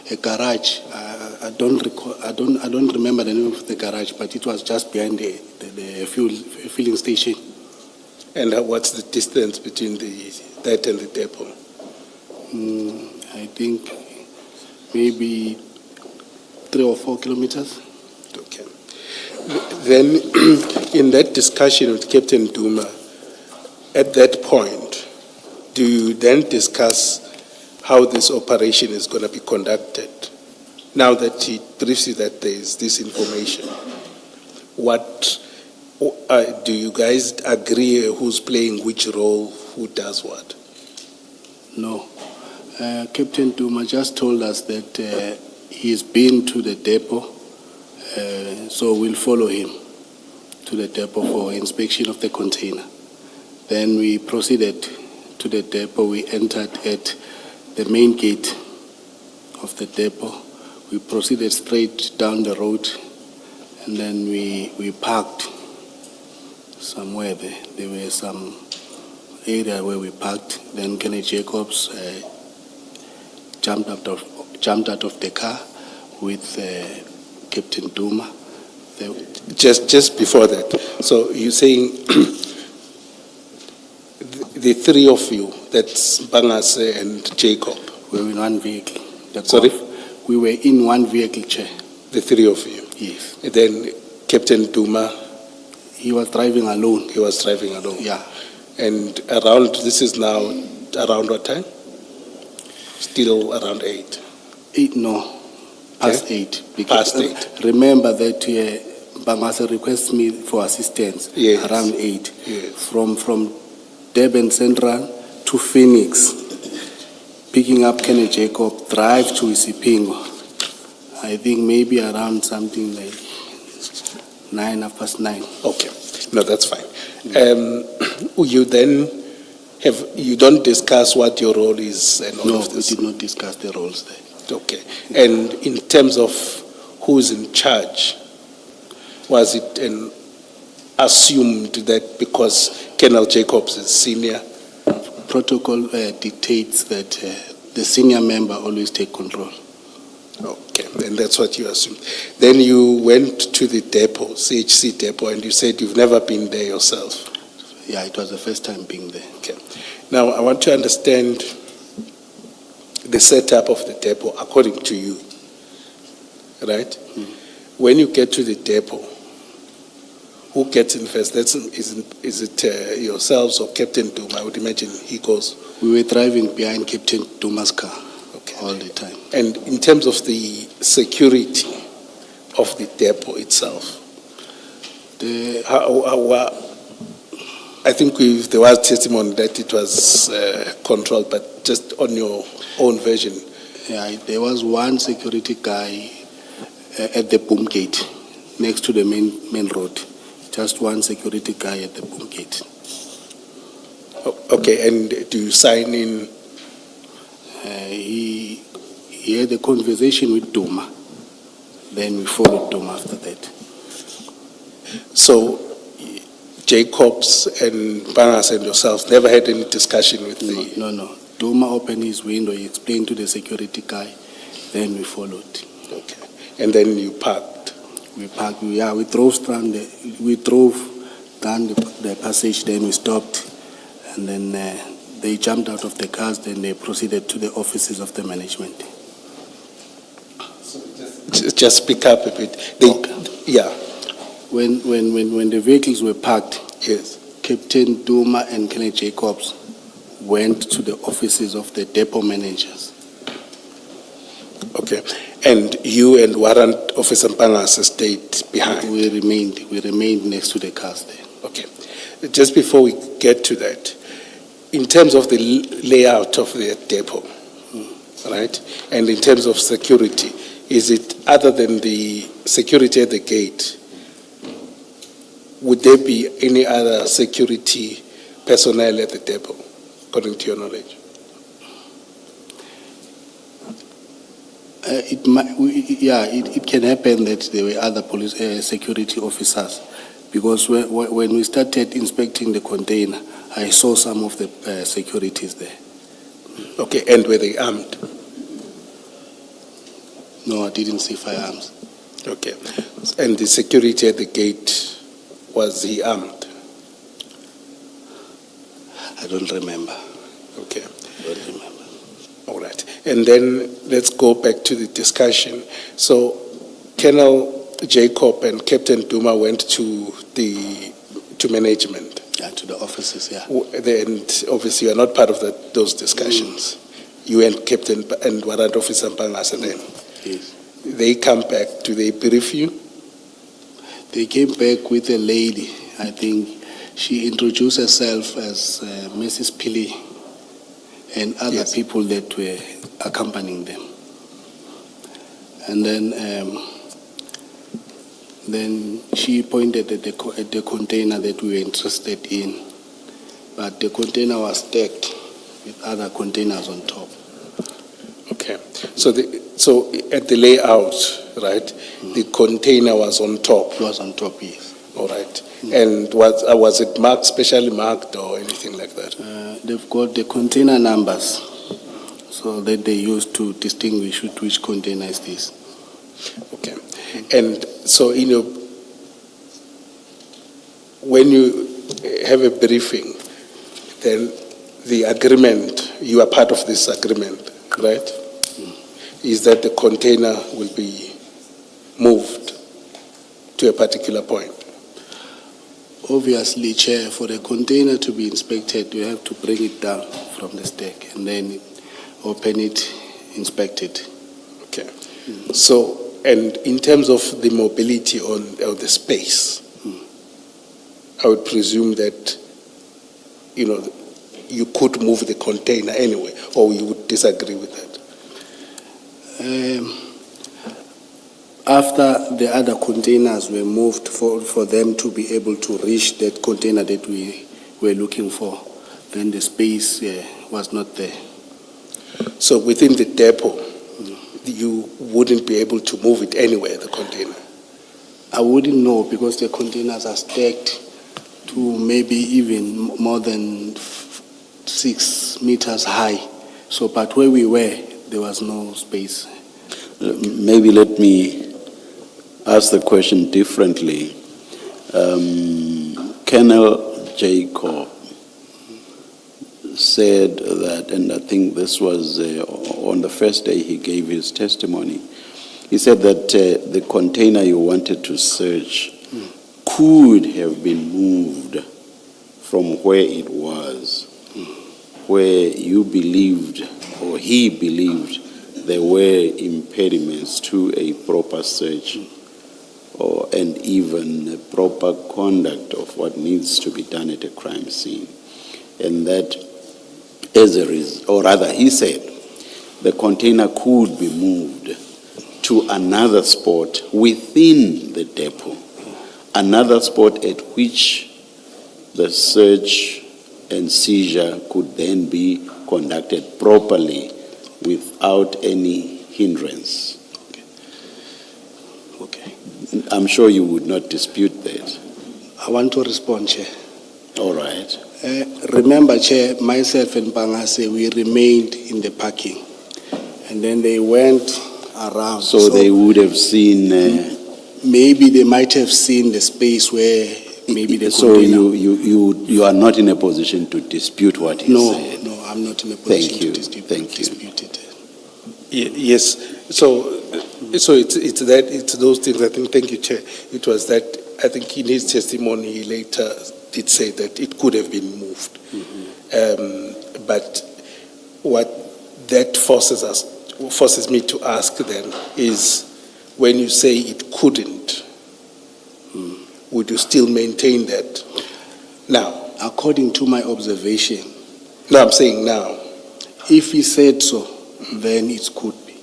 a garage. I don't recall. I don't remember the name of the garage, but it was just behind the filling station. And what's the distance between that and the depot? I think maybe 3 or 4 kilometers. Okay. Then, in that discussion with Captain Duma, at that point, do you then discuss how this operation is going to be conducted? Now that he briefs you that there is this information, what do you guys agree who's playing which role, who does what? No. Captain Duma just told us that he's been to the depot, so we'll follow him to the depot for inspection of the container. Then we proceeded to the depot. We entered at the main gate of the depot. We proceeded straight down the road, and then we parked somewhere there. There were some area where we parked. Then Kenneth Jacobs jumped out of the car with Captain Duma. Just before that. So you're saying the three of you, that's Bangase and Jacob. We were in one vehicle. Sorry? We were in one vehicle, Chair. The three of you? Yes. And then Captain Duma? He was driving alone. He was driving alone? Yeah. And this is now around what time? Still around 8? 8, no. Past Okay. 8. Past 8. Remember that Bangase requests me for assistance around 8. Yes. From Durban Central to Phoenix, picking up Kenneth Jacob, drive to Isipingo. I think maybe around something like 9:30. Okay. No, that's fine. You then you don't discuss what your role is and all No, of this? we did not discuss the roles there. Okay. And in terms of who's in charge, was it assumed that because Colonel Jacobs is senior? Protocol dictates that the senior member always take control. Okay, and that's what you assumed. Then you went to the depot, CHC Depot, and you said you've never been there yourself. Yeah, it was the first time being there. Okay. Now, I want to understand the setup of the depot according to you, right? When you get to the depot, Who gets in first? Is it yourselves or Captain Duma? I would imagine he goes. We were driving behind Captain Duma's car Okay. all the time. And in terms of the security of the depot itself, I think there was testimony that it was controlled, but just on your own version. Yeah, there was one security guy at the boom gate, next to the main road. Just one security guy at the boom gate. Okay, and do you sign in? He had a conversation with Duma. Then we followed Duma after that. So Jacobs and Barnes and yourself never had any discussion with the... No. Duma opened his window, he explained to the security guy, then we followed. Okay, and then you parked? We parked, we drove down the passage, then we stopped, and then they jumped out of the cars, then they proceeded to the offices of the management. Just speak up a bit. Yeah. When the vehicles were parked, Yes. Captain Duma and Kenneth Jacobs went to the offices of the depot managers. Okay, and you and Warrant Officer Mpanas stayed behind? We remained next to the cars there. Okay, just before we get to that, in terms of the layout of the depot, right, and in terms of security, is it other than the security at the gate, would there be any other security personnel at the depot, according to your knowledge? It can happen that there were other police security officers, because when we started inspecting the container, I saw some of the securities there. Okay, and were they armed? No, I didn't see firearms. Okay, and the security at the gate, was he armed? I don't remember. Okay. I don't remember. All right. And then let's go back to the discussion. So Colonel Jacob and Captain Duma went to management. Yeah, to the offices, yeah. And obviously you are not part of those discussions. You and Captain and Warrant Officer Mpangasa then. Yes. They come back. Do they brief you? They came back with a lady. I think she introduced herself as Mrs. Pili and other Yes. people that were accompanying them. And then she pointed at the container that we were interested in, but the container was stacked with other containers on top. Okay. So at the layout, right, the container was on top. It was on top, yes. All right. And was it marked, specially marked or anything like that? They've got the container numbers, so that they use to distinguish which container is this. Okay. And so, when you have a briefing, then the agreement, you are part of this agreement, right? Is that the container will be moved to a particular point? Obviously, Chair, for the container to be inspected, you have to bring it down from the stack and then open it, inspect it. Okay. So, and in terms of the mobility of the space, I would presume that, you could move the container anyway, or you would disagree with that? After the other containers were moved for them to be able to reach that container that we were looking for, then the space was not there. So within the depot, you wouldn't be able to move it anywhere, the container? I wouldn't know, because the containers are stacked to maybe even more than 6 meters high. So, but where we were, there was no space. Maybe let me ask the question differently. Colonel Jacob said that, and I think this was on the first day he gave his testimony, he said that the container you wanted to search could have been moved from where it was, where you believed or he believed there were impediments to a proper search and even a proper conduct of what needs to be done at a crime scene. And that as a result, or rather he said, the container could be moved to another spot within the depot, another spot at which the search and seizure could then be conducted properly without any hindrance. Okay. I'm sure you would not dispute that. I want to respond, Chair. All right. Remember, Chair, myself and Bangase, we remained in the parking. And then they went around. So they would have seen... maybe they might have seen the space where maybe the So container... you are not in a position to dispute what he said? No, I'm not in a position to dispute it. Yes, so it's those things, I think, thank you, Chair. It was that, I think in his testimony, he later did say that it could have been moved. But what that forces me to ask then is, when you say it couldn't, would you still maintain that now? According to my observation, No, I'm saying now. if he said so, then it could be.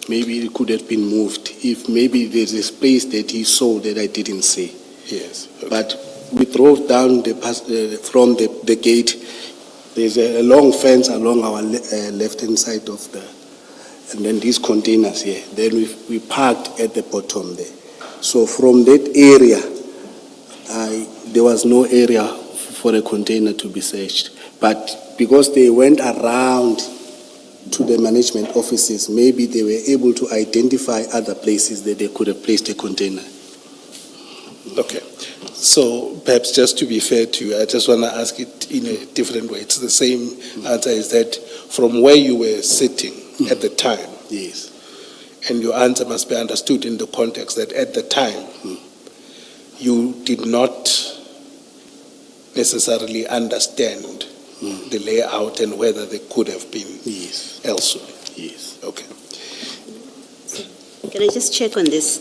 Maybe it could have been moved. If maybe there's a space that he saw that I didn't see. Yes. Okay. But we drove down from the gate. There's a long fence along our left-hand side of and then these containers here. Then we parked at the bottom there. So from that area, there was no area for a container to be searched. But because they went around to the management offices, maybe they were able to identify other places that they could have placed a container. Okay. So perhaps just to be fair to you, I just want to ask it in a different way. It's the same answer, is that from where you were sitting at the time, Yes. and your answer must be understood in the context that at the time, you did not necessarily understand the layout and whether they could have been Yes. elsewhere. Yes. Okay. Can I just check on this?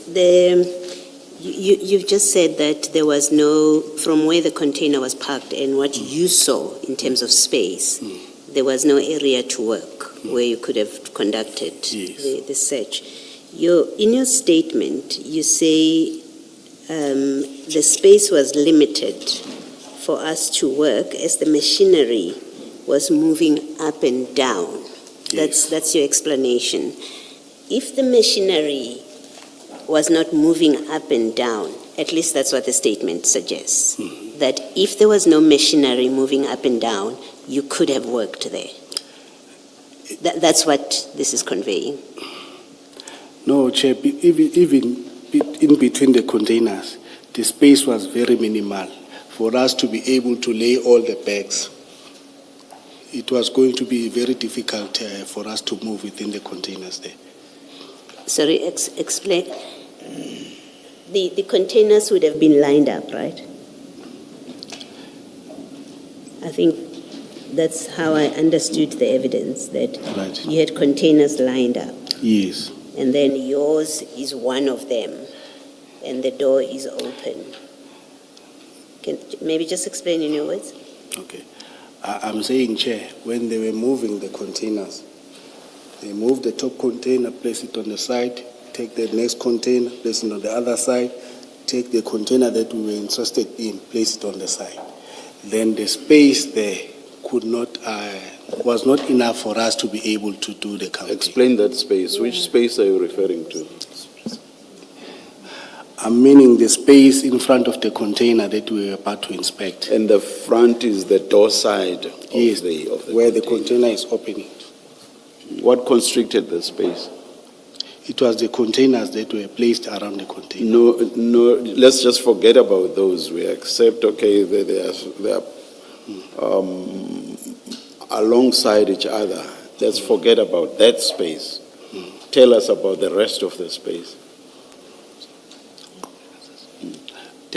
You've just said that there was no, from where the container was parked and what you saw in terms of space, there was no area to work where you could have conducted the search. In your statement, you say the space was limited for us to work as the machinery was moving up and down. That's your explanation. If the machinery was not moving up and down, at least that's what the statement suggests, that if there was no machinery moving up and down, you could have worked there. That's what this is conveying. No, Chair, even in between the containers, the space was very minimal for us to be able to lay all the bags. It was going to be very difficult for us to move within the containers there. Sorry, explain. The containers would have been lined up, right? I think that's how I understood the evidence, that Right. you had containers lined up. Yes. And then yours is one of them, and the door is open. Can maybe just explain in your words? Okay. I'm saying, Chair, when they were moving the containers, they moved the top container, place it on the side, take the next container, place it on the other side, take the container that we were interested in, place it on the side. Then the space there was not enough for us to be able to do the counting. Explain that space. Which space are you referring to? I'm meaning the space in front of the container that we were about to inspect. And the front is the door side of Yes, the where the container. container is opening. What constricted the space? It was the containers that were placed around the container. No, let's just forget about those. We accept, okay, they are alongside each other. Let's forget about that space. Tell us about the rest of the space.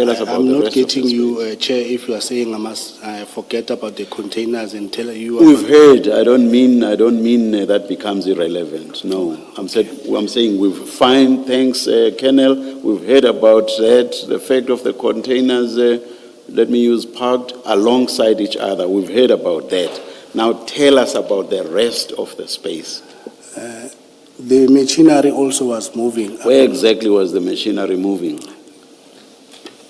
Tell us about I'm the not rest of getting the you, space. Chair, if you are saying I must forget about the containers and tell you. We've heard, I don't mean that becomes irrelevant, no. I'm saying we've fine, thanks, Colonel, we've heard about that, the fact of the containers, let me use parked alongside each other, we've heard about that. Now tell us about the rest of the space. The machinery also was moving. Where exactly was the machinery moving?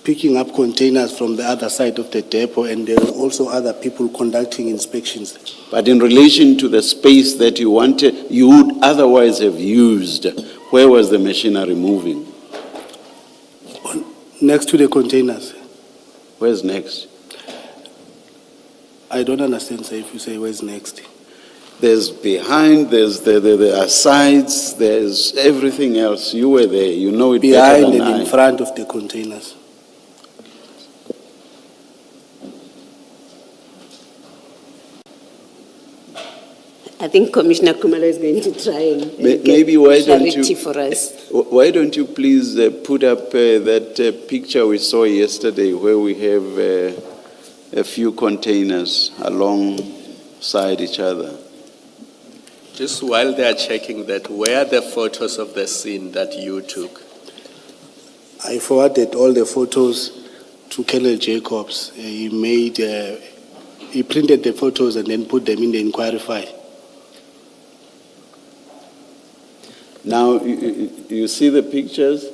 Picking up containers from the other side of the depot, and there were also other people conducting inspections. But in relation to the space that you wanted, you would otherwise have used, where was the machinery moving? Next to the containers. Where's next? I don't understand, sir, if you say where's next. There's behind, there are sides, there's everything else. You were there, you know it better Behind than and I. in front of the containers. I think Commissioner Kumalo is going to try and Maybe get why don't clarity you- for us. Why don't you please put up that picture we saw yesterday where we have a few containers alongside each other? Just while they are checking that, where are the photos of the scene that you took? I forwarded all the photos to Colonel Jacobs. He printed the photos and then put them in the inquiry file. Now, you see the pictures?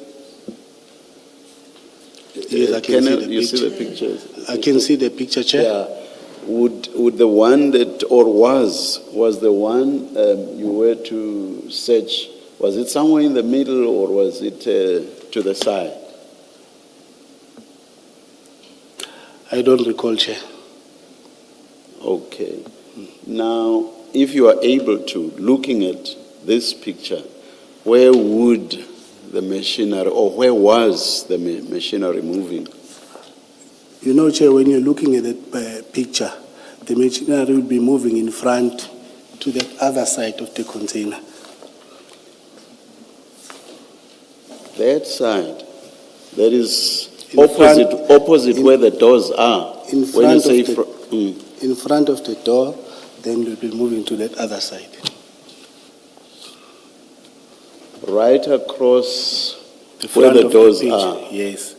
Yes, I can see Colonel, the you see picture. the pictures? I can see the picture, Chair. Yeah. Would the one that, or was the one you were to search, was it somewhere in the middle or was it to the side? I don't recall, Chair. Okay. Now, if you are able to, looking at this picture, where would the machinery, or where was the machinery moving? You know, Chair, when you're looking at that picture, the machinery will be moving in front to the other side of the container. That side, that is In opposite in- where the doors are. In When you front, say of the, in front of the door, then we'll be moving to that other side. right across The where front the of doors picture, are. Yes.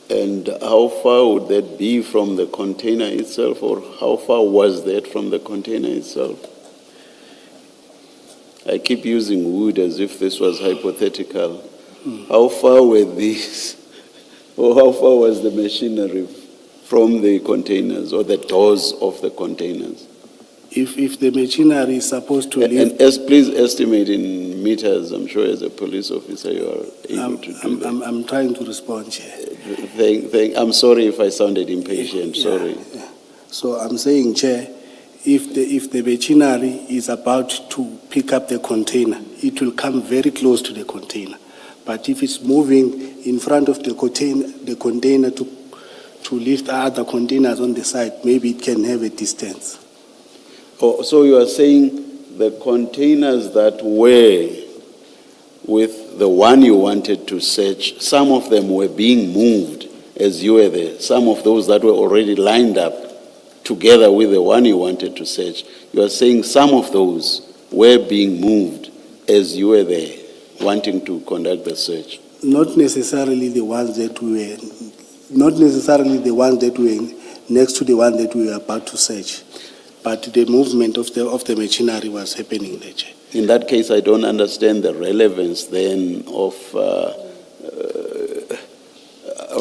And how far would that be from the container itself, or how far was that from the container itself? I keep using wood as if this was hypothetical. How far were these, or how far was the machinery from the containers or the doors of the containers? If the machinery is supposed to leave, And please estimate in meters. I'm sure as a police officer you are able to do that. I'm trying to respond, Chair. I'm sorry if I sounded impatient, Yeah, sorry. yeah. So I'm saying, Chair, if the machinery is about to pick up the container, it will come very close to the container. But if it's moving in front of the container to lift other containers on the side, maybe it can have a distance. Oh, so you are saying the containers that were with the one you wanted to search, some of them were being moved as you were there. Some of those that were already lined up together with the one you wanted to search. You are saying some of those were being moved as you were there, wanting to conduct the search. Not necessarily the ones that were next to the one that we were about to search, but the movement of the machinery was happening there, Chair. In that case, I don't understand the relevance then of,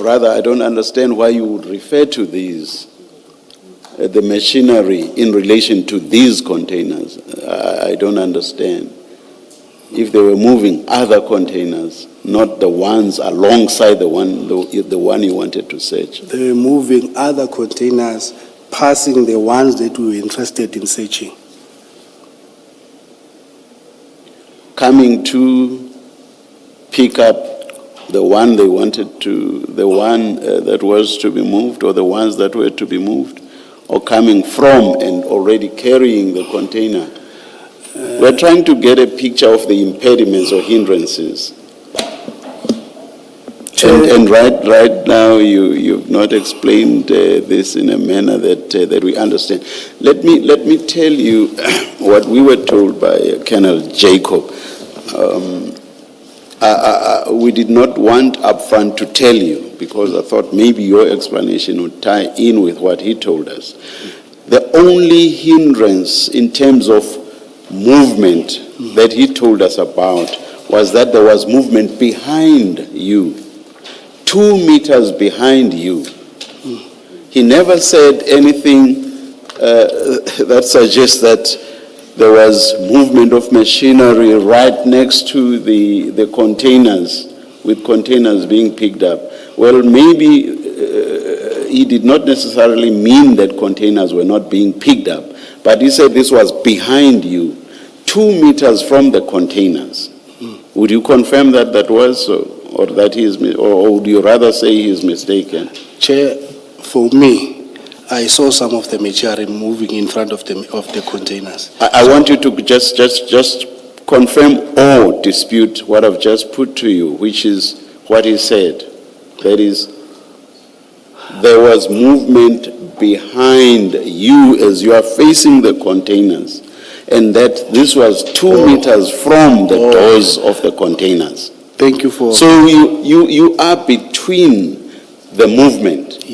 rather, I don't understand why you would refer to these, the machinery in relation to these containers. I don't understand. If they were moving other containers, not the ones alongside the one you wanted to search. They were moving other containers, passing the ones that we were interested in searching. Coming to pick up the one they wanted to, the one that was to be moved, or the ones that were to be moved, or coming from and already carrying the container. We're trying to get a picture of the impediments or hindrances. And right now, you've not explained this in a manner that we understand. Let me tell you what we were told by Colonel Jacob. We did not want upfront to tell you because I thought maybe your explanation would tie in with what he told us. The only hindrance in terms of movement that he told us about was that there was movement behind you, 2 meters behind you. He never said anything that suggests that there was movement of machinery right next to the containers, with containers being picked up. Well, maybe he did not necessarily mean that containers were not being picked up, but he said this was behind you, 2 meters from the containers. Would you confirm that that was so, or that he is, or would you rather say he is mistaken? Chair, for me, I saw some of the machinery moving in front of the containers. I want you to just confirm or dispute what I've just put to you, which is what he said. That is, there was movement behind you as you are facing the containers, and that this was 2 meters from the doors of the containers. Thank you for... So you are between the movement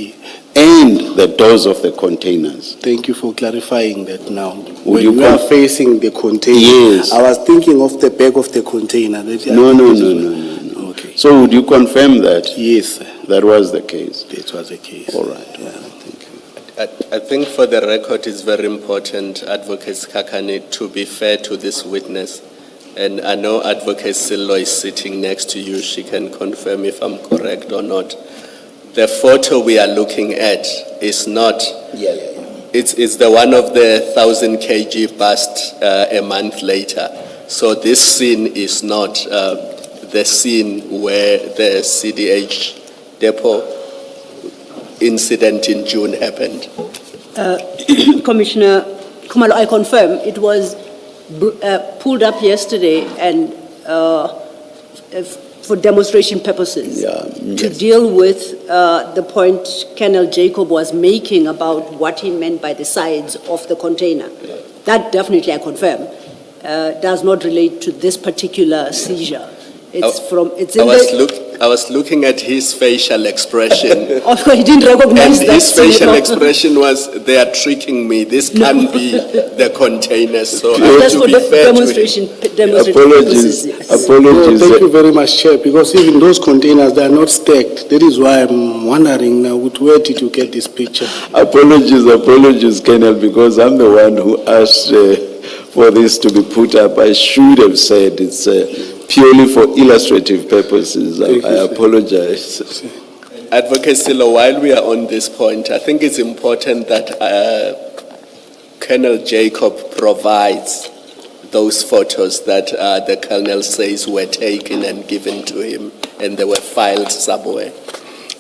and the doors of the containers. Thank you for clarifying that now. Would you When you are facing the container, Yes. I was thinking of the back of the container. No. Okay. So would you confirm that? Yes, sir. That was the case? That was the case. All right. Yeah. Thank you. I think for the record, it's very important, Advocate Kakane, to be fair to this witness. And I know Advocate Sillo is sitting next to you. She can confirm if I'm correct or not. The photo we are looking at is not, it's the one of the 1,000 kg bust a month later. So this scene is not the scene where the CDH depot incident in June happened. Commissioner Kumalo, I confirm it was pulled up yesterday and for demonstration purposes to deal with the point Colonel Jacob was making about what he meant by the sides of the container. That definitely I confirm does not relate to this particular seizure. I was looking at his facial expression. Of course, he didn't recognize And that. his facial expression was, they are tricking me. This can't be the container. So I have Just to for be fair to him. demonstration Apologies. purposes. Yes. No, thank you very much, Chair, because even those containers, they are not stacked. That is why I'm wondering now, where did you get this picture? Apologies, Colonel, because I'm the one who asked for this to be put up. I should have said it's purely for illustrative purposes. I apologize. Advocate Silo, while we are on this point, I think it's important that Colonel Jacob provides those photos that the Colonel says were taken and given to him, and they were filed somewhere.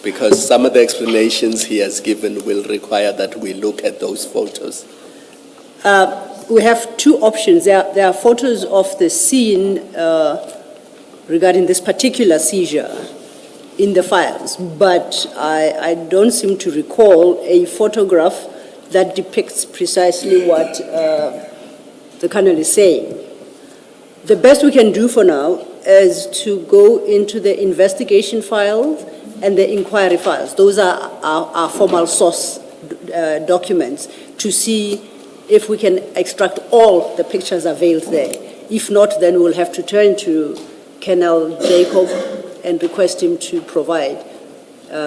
Because some of the explanations he has given will require that we look at those photos. We have two options. There are photos of the scene regarding this particular seizure in the files, but I don't seem to recall a photograph that depicts precisely what the Colonel is saying. The best we can do for now is to go into the investigation files and the inquiry files. Those are our formal source documents to see if we can extract all the pictures availed there. If not, then we'll have to turn to Colonel Jacob and request him to provide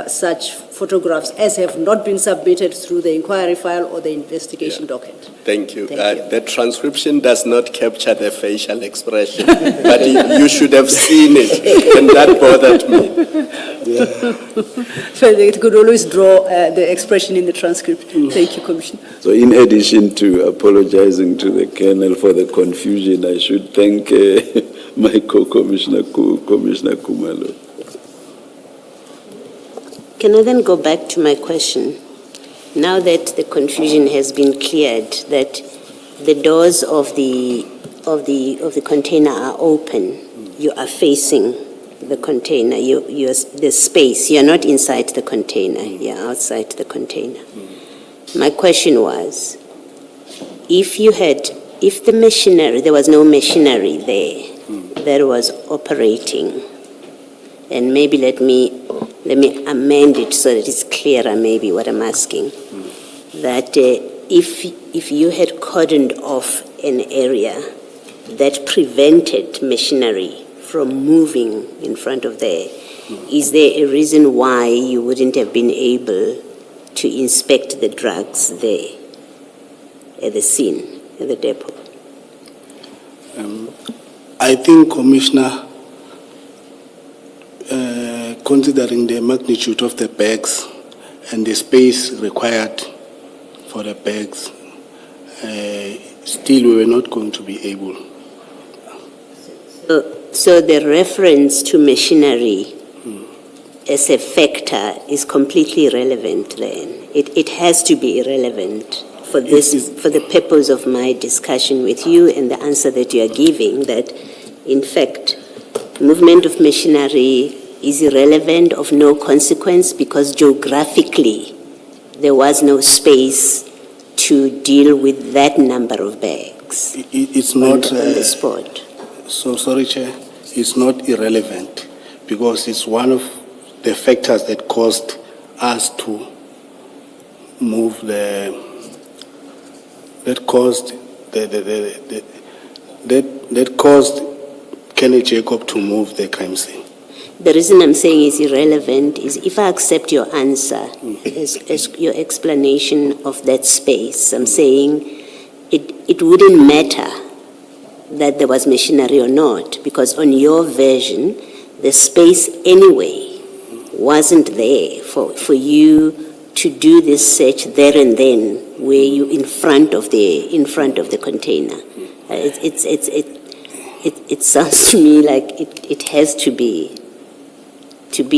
such photographs as have not been submitted through the inquiry file or the investigation document. Thank you. Thank you. The transcription does not capture the facial expression, but you should have seen it, and that bothered me. So it could always draw the expression in the transcript. Thank you, Commissioner. So in addition to apologizing to the Colonel for the confusion, I should thank my co-commissioner, Commissioner Kumalo. Can I then go back to my question? Now that the confusion has been cleared, that the doors of the container are open, you are facing the container, the space. You're not inside the container, you're outside the container. My question was, if the machinery, there was no machinery there that was operating, and maybe let me amend it so that it's clearer maybe what I'm asking, that if you had cordoned off an area that prevented machinery from moving in front of there, is there a reason why you wouldn't have been able to inspect the drugs there at the scene, at the depot? I think, Commissioner, considering the magnitude of the bags and the space required for the bags, still we were not going to be able. So the reference to machinery as a factor is completely irrelevant then. It has to be irrelevant for the purpose of my discussion with you and the answer that you are giving, that in fact movement of machinery is irrelevant, of no consequence, because geographically there was no space to deal with that number of bags. It's not on the spot. So sorry, Chair. It's not irrelevant because it's one of the factors that caused us to move that caused Kenny Jacob to move the crime scene. The reason I'm saying it's irrelevant is if I accept your answer as your explanation of that space, I'm saying it wouldn't matter that there was machinery or not, because on your version, the space anyway wasn't there for you to do this search there and then, where you in front of the container. It sounds to me like it has to be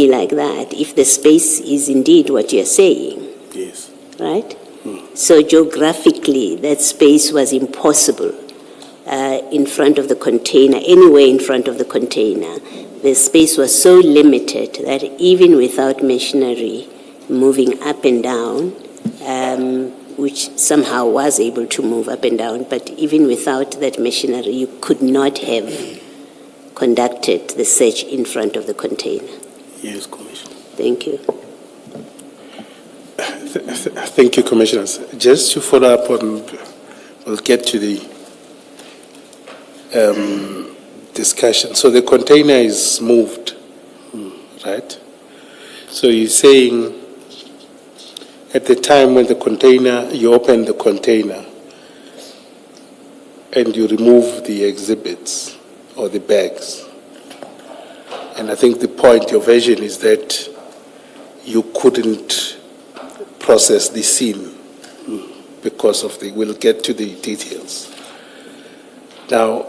like that if the space is indeed what you're saying. Yes. Right? So geographically, that space was impossible in front of the container, anywhere in front of the container. The space was so limited that even without machinery moving up and down, which somehow was able to move up and down, but even without that machinery, you could not have conducted the search in front of the container. Yes, Commissioner. Thank you. Thank you, Commissioners. Just to follow up on, we'll get to the discussion. So the container is moved, right? So you're saying at the time when you open the container and you remove the exhibits or the bags, and I think the point, your version is that you couldn't process the scene because of we'll get to the details. Now,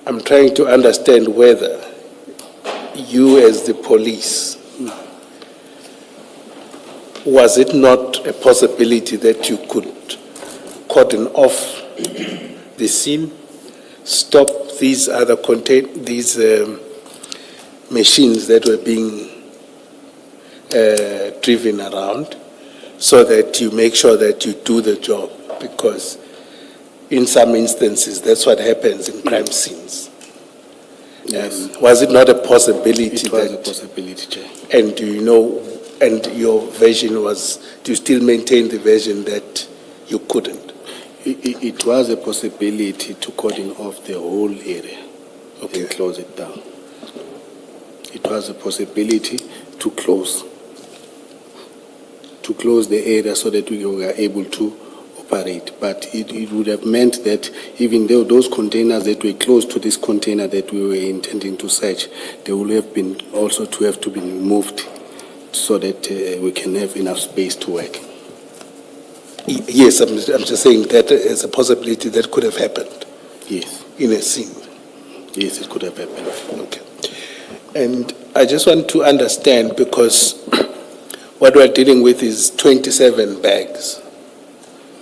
I'm trying to understand whether you as the police, was it not a possibility that you could cordon off the scene, stop these other machines that were being driven around, so that you make sure that you do the job? Because in some instances, that's what happens in crime scenes. Yes. Was it not a possibility? It was a possibility, Chair. And do you know, and your version was, do you still maintain the version that you couldn't? It was a possibility to cordon off the whole area and close it down. It was a possibility to close the area so that we were able to operate. But it would have meant that even though those containers that were close to this container that we were intending to search, they would have been also to have to be moved so that we can have enough space to work. Yes, I'm just saying that it's a possibility that could have happened. Yes. In a scene. Yes, it could have happened. Okay. And I just want to understand, because what we're dealing with is 27 bags.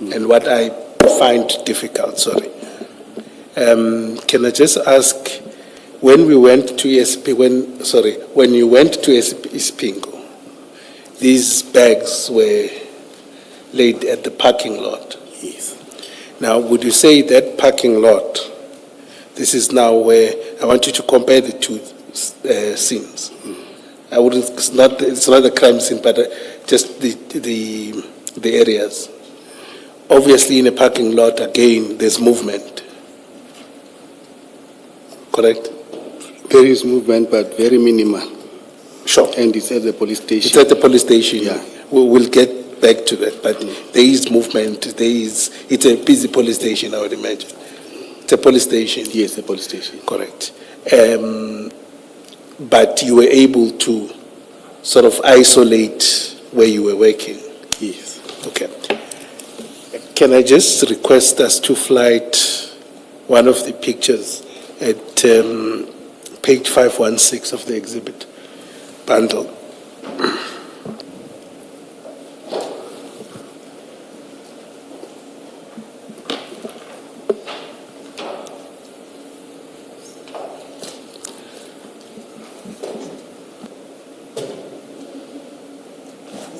And what I find difficult, can I just ask, when we went to when you went to Ispingo, these bags were laid at the parking lot. Yes. Now, would you say that parking lot, this is now where I want you to compare the two scenes. I wouldn't, it's not a crime scene, but just the areas. Obviously, in a parking lot, again, there's movement. Correct? There is movement, but very minimal. Sure. And it's at the police station. It's at the police station. Yeah. We'll get back to that, but there is movement. It's a busy police station, I would imagine. It's a police station. Yes, a police station. Correct. But you were able to sort of isolate where you were working. Yes. Okay. Can I just request us to flight one of the pictures at page 516 of the exhibit bundle?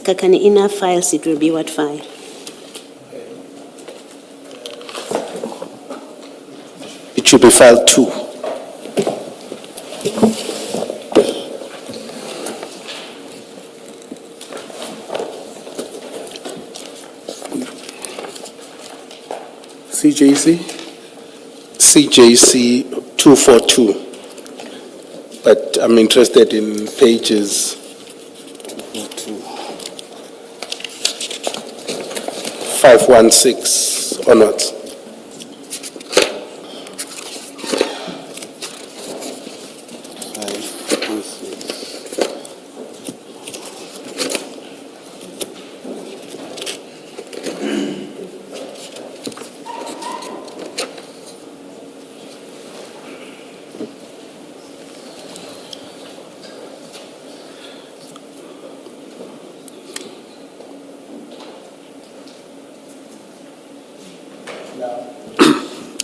Kakani, in our files, it will be what file? It should be file 2. CJC? CJC 242. But I'm interested in pages 516 onwards.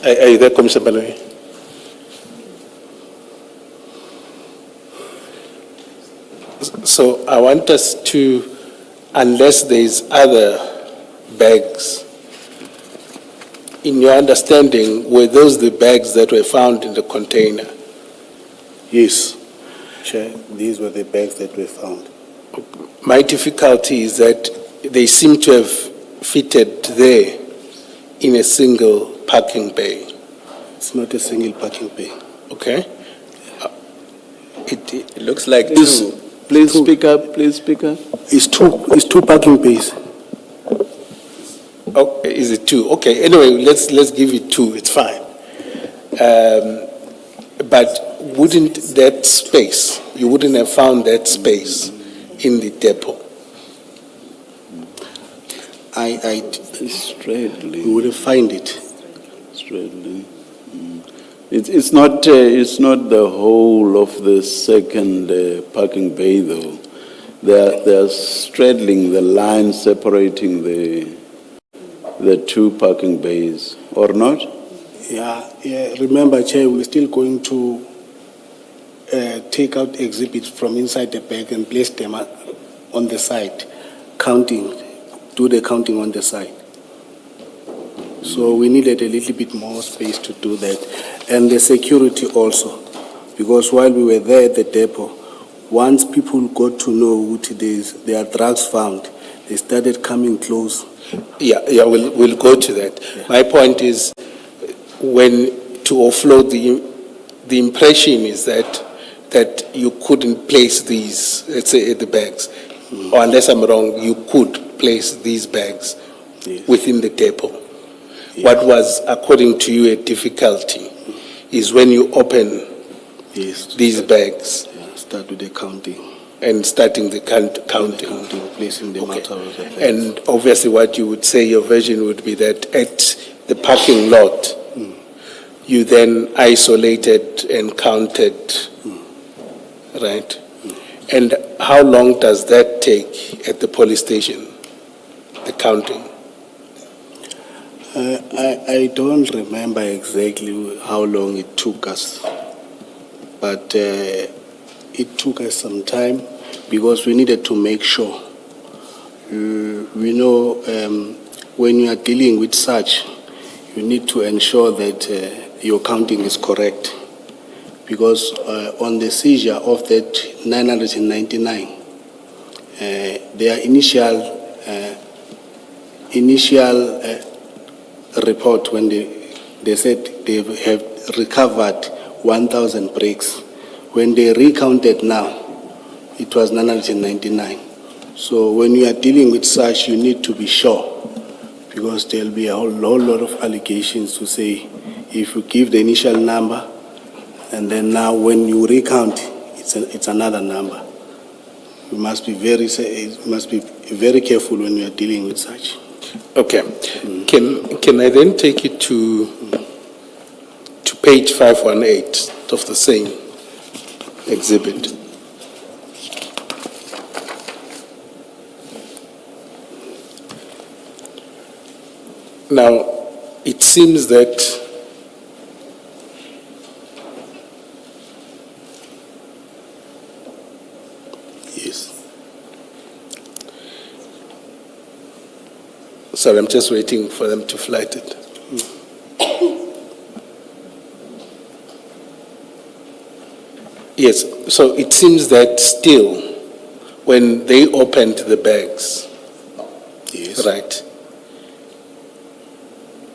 Are you there, Commissioner Baloyi? So I want us to, unless there's other bags, in your understanding, were those the bags that were found in the container? Yes. Chair, these were the bags that were found. My difficulty is that they seem to have fitted there in a single parking bay. It's not a single parking bay. Okay? It looks like Please- two. Please speak up, please speak up. It's two parking bays. Oh, is it 2? Okay, anyway, let's give it 2, it's fine. But wouldn't that space, you wouldn't have found that space in the depot? Straightly. We would find it. Straightly. It's not the whole of the second parking bay though. They're straddling the line separating the two parking bays, or not? Yeah. Remember, Chair, we're still going to take out exhibits from inside the bag and place them on the side, do the counting on the side. So we needed a little bit more space to do that. And the security also, because while we were there at the depot, once people got to know what it is, there are drugs found, they started coming close. Yeah, we'll go to that. Yeah. My point is, to offload the impression is that you couldn't place these, let's say, at the bags, or unless I'm wrong, you could place these bags Yes. within the depot. Yes. What was, according to you, a difficulty is when you open Yes. these bags Yeah, start with the counting. and starting the counting. Placing them Okay. out of the bags. And obviously what you would say, your version would be that at the parking lot, you then isolated and counted, right? And how long does that take at the police station, the counting? I don't remember exactly how long it took us. but it took us some time because we needed to make sure. We know when you are dealing with such, you need to ensure that your counting is correct. Because on the seizure of that 999, their initial report when they said they have recovered 1,000 bricks. When they recounted now, it was 999. So when you are dealing with such, you need to be sure, because there'll be a whole lot of allegations to say, if you give the initial number, and then now when you recount, it's another number. You must be very careful when you are dealing with such. Okay. Can I then take you to page 518 of the same exhibit? Now, it seems that yes. Sorry, I'm just waiting for them to flight it. Yes, so it seems that still, when they opened the bags, Yes. right,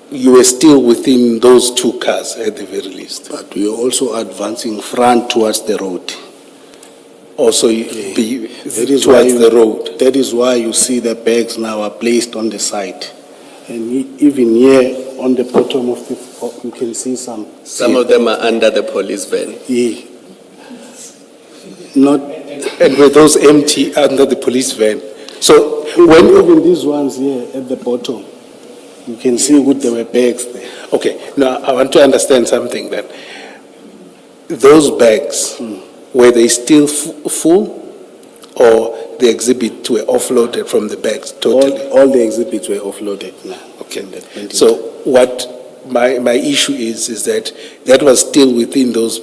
you were still within those two cars at the very least. But we are also advancing front towards the road. Also, That is towards why the road. That is why you see the bags now are placed on the side. And even here on the bottom of you can see some. Some of them are under the police van. Yeah. Not, And were those empty under the police van? So even these ones here at the bottom, you can see good there were bags there. Okay, now I want to understand something then. Those bags, were they still full, or the exhibits were offloaded from the bags totally? All the exhibits were offloaded now. Okay, so what my issue is that was still within those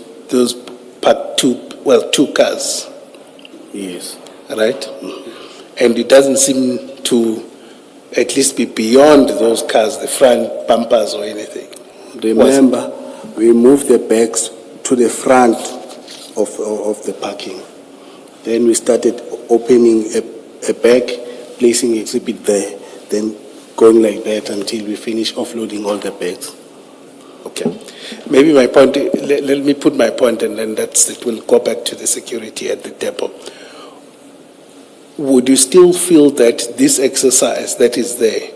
two cars, Yes. right? And it doesn't seem to at least be beyond those cars, the front bumpers or anything. Remember, we moved the bags to the front of the parking. Then we started opening a bag, placing exhibit there, then going like that until we finish offloading all the bags. Okay. Maybe my point, let me put my point and then it will go back to the security at the depot. Would you still feel that this exercise that is there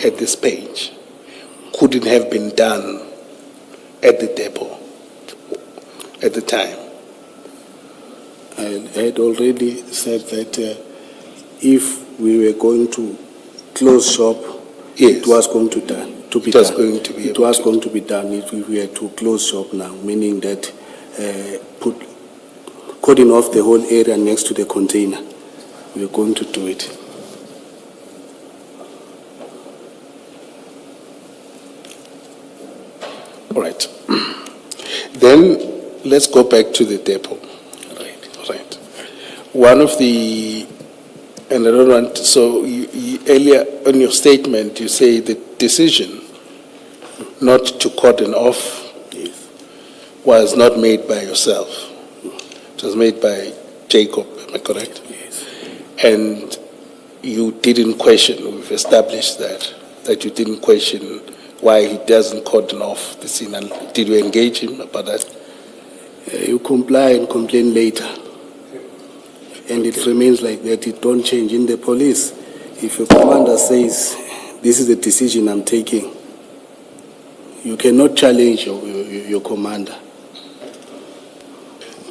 at this page couldn't have been done at the depot at the time? I had already said that if we were going to close shop, Yes. it was going to be done. It was going to be It able was to. going to be done if we were to close shop now, meaning that cordon off the whole area next to the container. We are going to do it. All right. Then let's go back to the depot. Right. One of the, and I don't want, so you earlier on your statement, you say the decision not to cordon off was not made by yourself. It was made by Jacob, am I correct? Yes. And you didn't question, we've established that you didn't question why he doesn't cordon off the scene. And did you engage him about that? You comply and complain later. And it remains like that. It don't change in the police. If your commander says, this is the decision I'm taking, you cannot challenge your commander.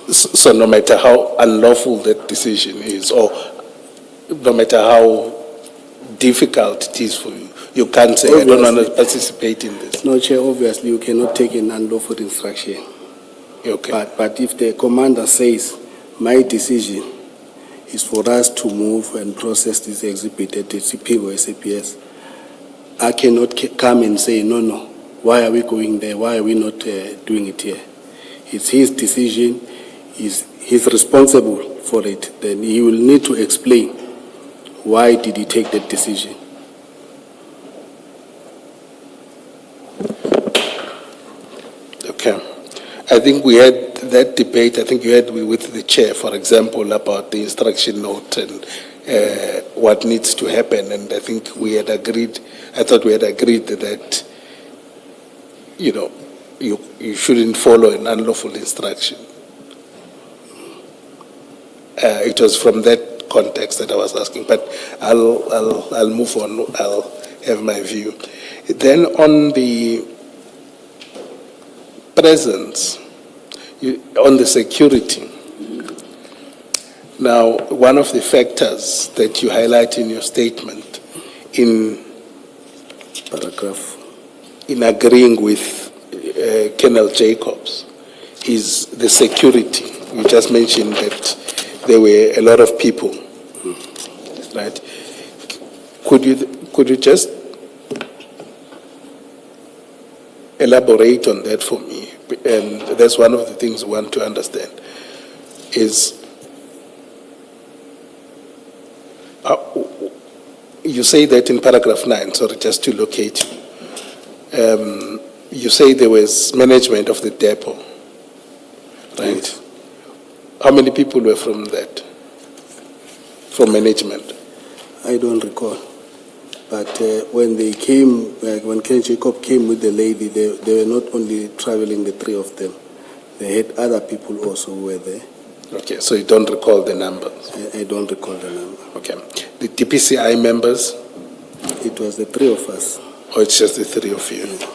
So no matter how unlawful that decision is, or no matter how difficult it is for you, you can't say, I don't want to participate in this. No, Chair, obviously you cannot take an unlawful instruction. Okay. But if the commander says, my decision is for us to move and process this exhibit at the CP or SAPS, I cannot come and say, no, why are we going there? Why are we not doing it here? It's his decision. he's responsible for it, then he will need to explain why did he take that decision. Okay. I think we had that debate, I think you had with the chair, for example, about the instruction note and what needs to happen. And I think we had agreed, I thought we had agreed that, you know, you shouldn't follow an unlawful instruction. It was from that context that I was asking, but I'll move on. I'll have my view. Then on the presence, on the security. Now, one of the factors that you highlight in your statement in Paragraph. in agreeing with Colonel Jacobs is the security. You just mentioned that there were a lot of people, right? Could you just elaborate on that for me? And that's one of the things we want to understand is you say that in paragraph 9, sorry, just to locate you. You say there was management of the depot, right? Yes. How many people were from that, from management? I don't recall. But when they came, when Ken Jacob came with the lady, they were not only traveling, the three of them. They had other people also who were there. Okay, so you don't recall the numbers? I don't recall the number. Okay. The DPCI members? It was the three of us. Or it's just the three of you? Yeah.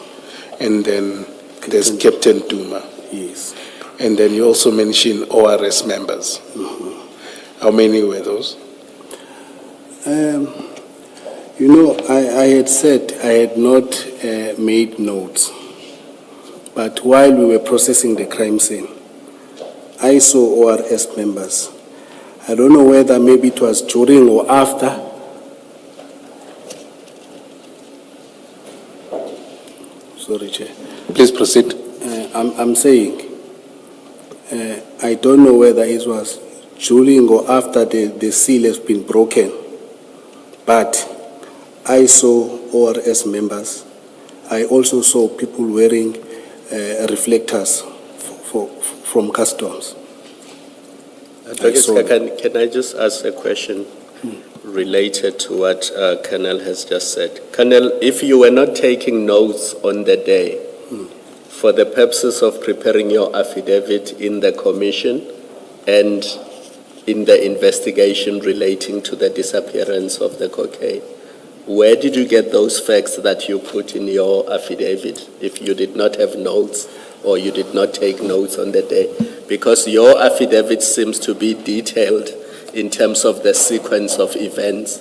And then there's Captain Duma. Yes. And then you also mentioned ORS members. Mm-hmm. How many were those? You know, I had said I had not made notes. But while we were processing the crime scene, I saw ORS members. I don't know whether maybe it was during or after. Sorry, Chair. Please proceed. I'm saying, I don't know whether it was during or after the seal has been broken, but I saw ORS members. I also saw people wearing reflectors from customs. Can I just ask a question related to what Colonel has just said? Colonel, if you were not taking notes on the day, for the purposes of preparing your affidavit in the commission and in the investigation relating to the disappearance of the cocaine, where did you get those facts that you put in your affidavit if you did not have notes or you did not take notes on the day? Because your affidavit seems to be detailed in terms of the sequence of events.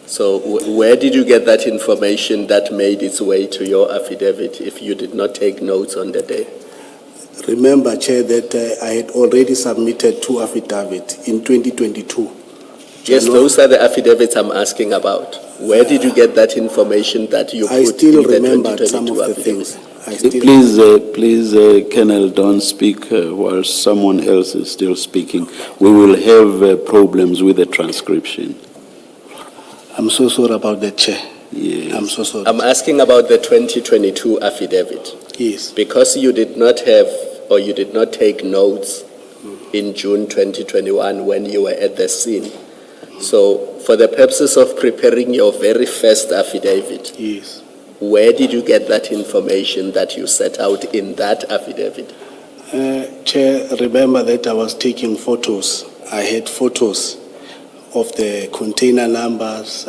So where did you get that information that made its way to your affidavit if you did not take notes on the day? Remember, Chair, that I had already submitted 2 affidavits in 2022. Yes, those are the affidavits I'm asking about. Where did you get that information that you I put still in the remember some 2022 of the affidavit? things. Please, Colonel, don't speak while someone else is still speaking. We will have problems with the transcription. I'm so sorry about that, Chair. Yes. I'm so sorry. I'm asking about the 2022 affidavit. Yes. Because you did not have or you did not take notes in June 2021 when you were at the scene. So for the purposes of preparing your very first affidavit, Yes. where did you get that information that you set out in that affidavit? Chair, remember that I was taking photos. I had photos of the container numbers,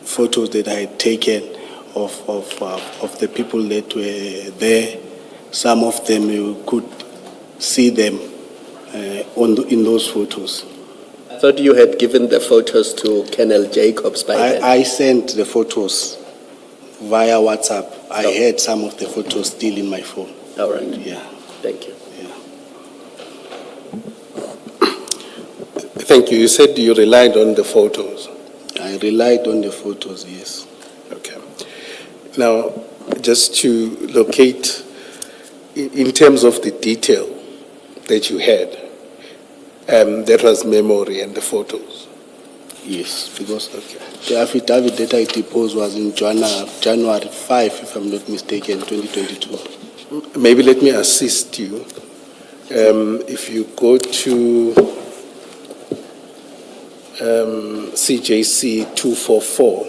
photos that I had taken of the people that were there. Some of them you could see them in those photos. I thought you had given the photos to Colonel Jacobs by then. I sent the photos via WhatsApp. I had some of the photos still in my phone. All right. Yeah. Thank you. Thank you. You said you relied on the photos. I relied on the photos, yes. Okay. Now, just to locate, in terms of the detail that you had, That was memory and the photos. Yes, because the affidavit that I deposed was in January 5, if I'm not mistaken, 2022. Maybe let me assist you. If you go to CJC 244,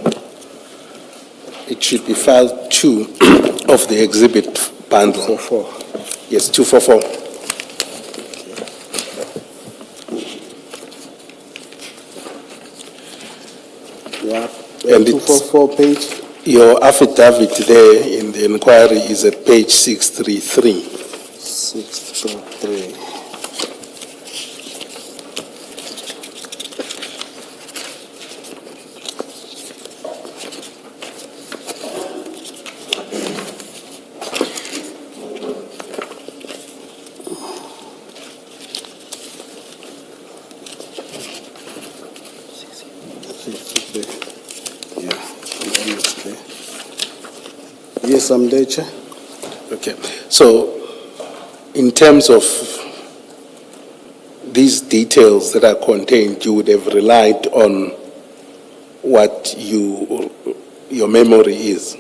it should be file 2 of the exhibit bundle. 244. Yes, 244. Yeah, And it's- 244 page. Your affidavit there in the inquiry is at page 633. 623. Yeah, I'm almost there. Yes, I'm there, Chair. Okay, so in terms of these details that are contained, you would have relied on what your memory is.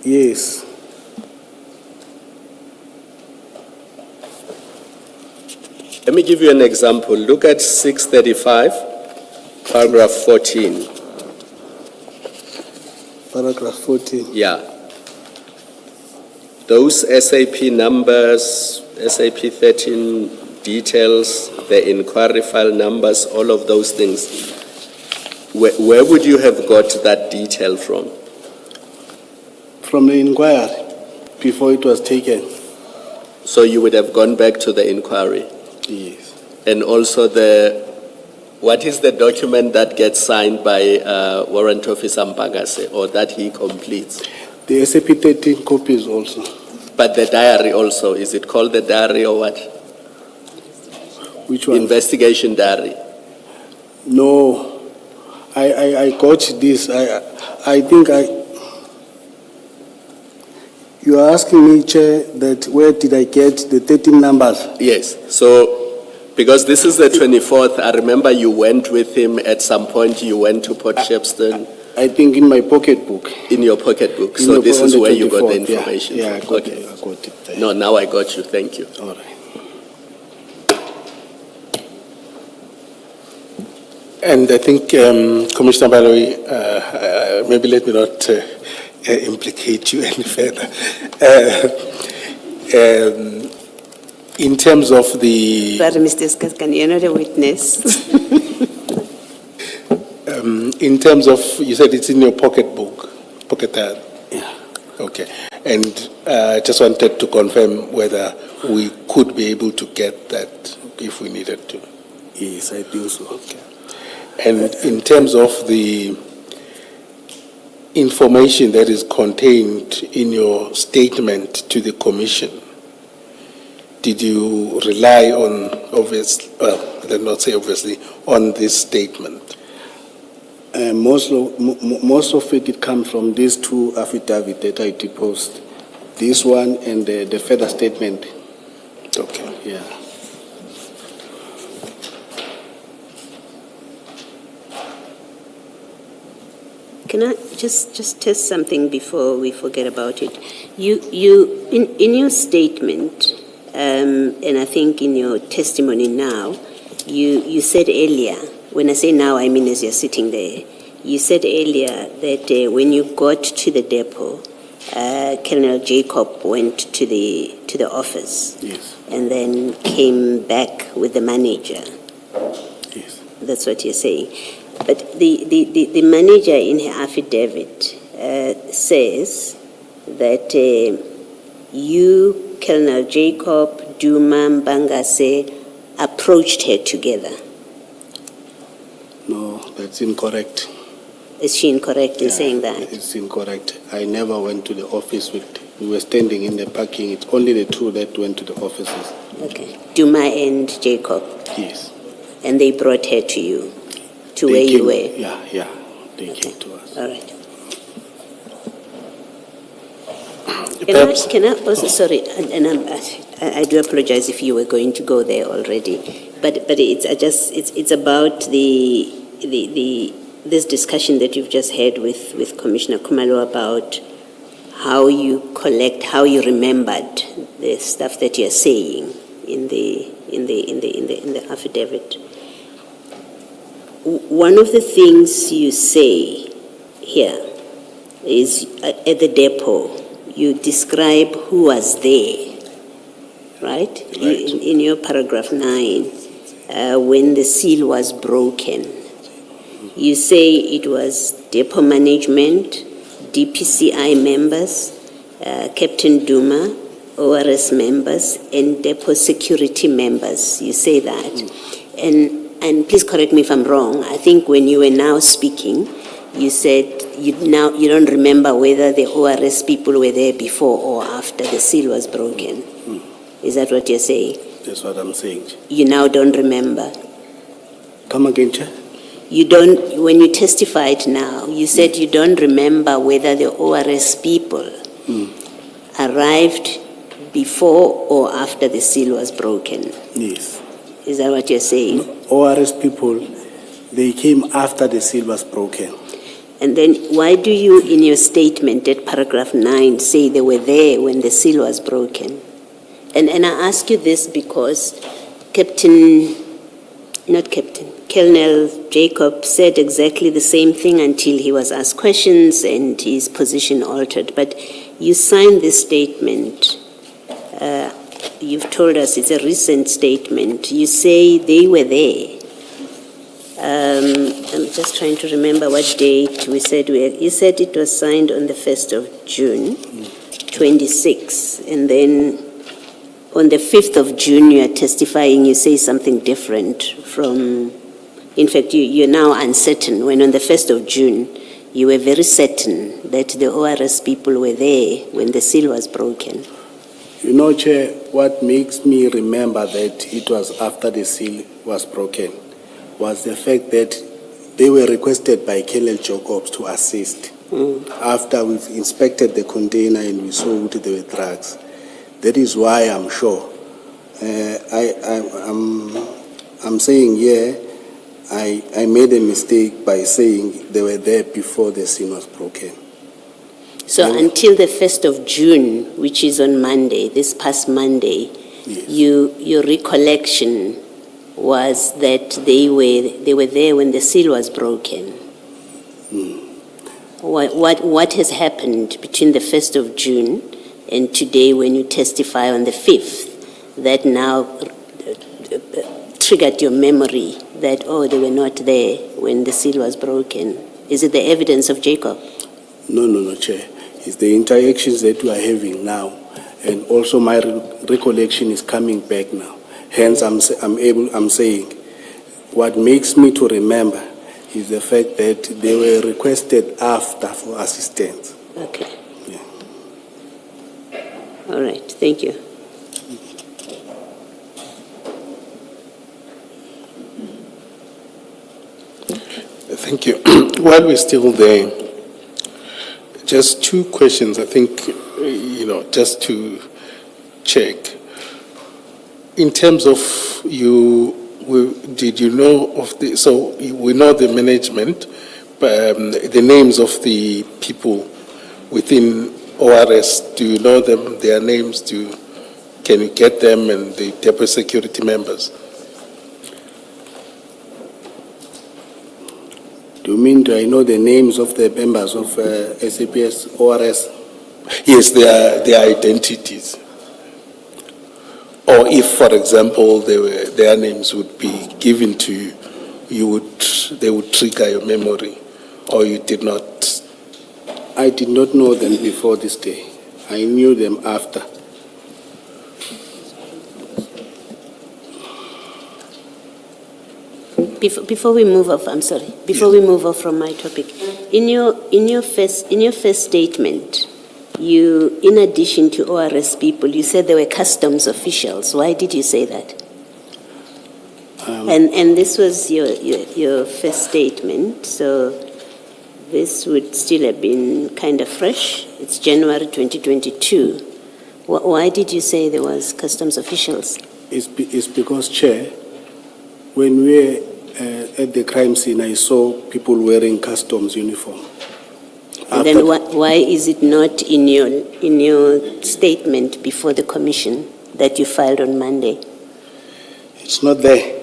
Yes. Let me give you an example. Look at 635, paragraph 14. Paragraph 14. Yeah. Those SAP numbers, SAP13 details, the inquiry file numbers, all of those things. Where would you have got that detail from? From the inquiry, before it was taken. So you would have gone back to the inquiry? Yes. And also what is the document that gets signed by Warrant Officer Mpangase, or that he completes? The SAP13 copies also. But the diary also, is it called the diary or what? Which one? Investigation diary. No, I got this. I think you are asking me, Chair, that where did I get the 13 numbers? Yes, so because this is the 24th, I remember you went with him at some point, you went to Port Shepstone. I think in my pocketbook. In your pocketbook, In so the- this on is the where you got the 24th, yeah. information Yeah, I from. got Okay. it. I got it there. No, now I got you, thank you. All right. And I think, Commissioner Baloyi, maybe let me not implicate you any further. In terms of the, Sorry, Mr. Skaskan, you're not a witness. in terms of, you said it's in your pocketbook, pocket diary? Yeah. Okay. And just wanted to confirm whether we could be able to get that if we needed to. Yes, I think so. Okay. And in terms of the information that is contained in your statement to the Commission, did you rely on, let not say obviously, on this statement? Most of it comes from these two affidavits that I deposed. This one and the further statement. Okay. Yeah. Can I just test something before we forget about it? You in your statement, and I think in your testimony now, you said earlier, when I say now, I mean as you're sitting there, you said earlier that when you got to the depot, Colonel Jacob went to the office. Yes. And then came back with the manager. Yes. That's what you're saying. But the manager in her affidavit says that you, Colonel Jacob, Duma, Mpangase, approached her together. No, that's incorrect. Is she incorrect in Yeah, saying that? It's incorrect. I never went to the office we were standing in the parking. It's only the two that went to the offices. Okay. Duma and Jacob. Yes. And they brought her to you, to They where you came- were. Yeah, they came to us. All right. Perhaps- Can I also, sorry, and I do apologize if you were going to go there already, but it's about this discussion that you've just had with Commissioner Kumalo about how you collect, how you remembered the stuff that you're saying in the affidavit. One of the things you say here is at the depot, you describe who was there, right? In your paragraph 9, when the seal was broken, you say it was depot management, DPCI members, Captain Duma, ORS members, and depot security members. You say that. And please correct me if I'm wrong. I think when you were now speaking, you said you don't remember whether the ORS people were there before or after the seal was broken. Is that what you're saying? That's what I'm saying. You now don't remember. Come again, Chair. You don't, when you testified now, you said you don't remember whether the ORS people arrived before or after the seal was broken. Yes. Is that what you're saying? ORS people, they came after the seal was broken. And then why do you, in your statement at paragraph 9, say they were there when the seal was broken? And I ask you this because Colonel Jacob said exactly the same thing until he was asked questions and his position altered. But you signed this statement. You've told us it's a recent statement. You say they were there. I'm just trying to remember what date we said. You said it was signed on the 1st of June, 26. And then on the 5th of June, you are testifying, you say something different from, in fact, you're now uncertain, when on the 1st of June, you were very certain that the ORS people were there when the seal was broken. You know, Chair, what makes me remember that it was after the seal was broken was the fact that they were requested by Colonel Jacob to assist. After we've inspected the container and we saw there were drugs. That is why I'm sure. I'm saying, yeah, I made a mistake by saying they were there before the seal was broken. So until the 1st of June, which is on Monday, this past Monday, Yes. your recollection was that they were there when the seal was broken. What has happened between the 1st of June and today when you testify on the 5th that now triggered your memory that, oh, they were not there when the seal was broken? Is it the evidence of Jacob? No, Chair. It's the interactions that we are having now, and also my recollection is coming back now. Hence, I'm saying, what makes me to remember is the fact that they were requested after for assistance. Okay. Yeah. All right. Thank you. Thank you. While we're still there, just two questions, I think, just to check. In terms of did you know of so we know the management, the names of the people within ORS, do you know them, their names? Can you get them, and the depot security members? Do you mean, do I know the names of the members of SAPS, ORS? Yes, their identities. Or if, for example, their names would be given to you, they would trigger your memory, or you did not? I did not know them before this day. I knew them after. Before we move off, I'm sorry. Before we move off from my topic, in your first statement, you, in addition to ORS people, you said there were customs officials. Why did you say that? And this was your first statement, so this would still have been kind of fresh. It's January 2022. Why did you say there was customs officials? It's because, Chair, when we were at the crime scene, I saw people wearing customs uniform. And then why is it not in your statement before the commission that you filed on Monday? It's not there.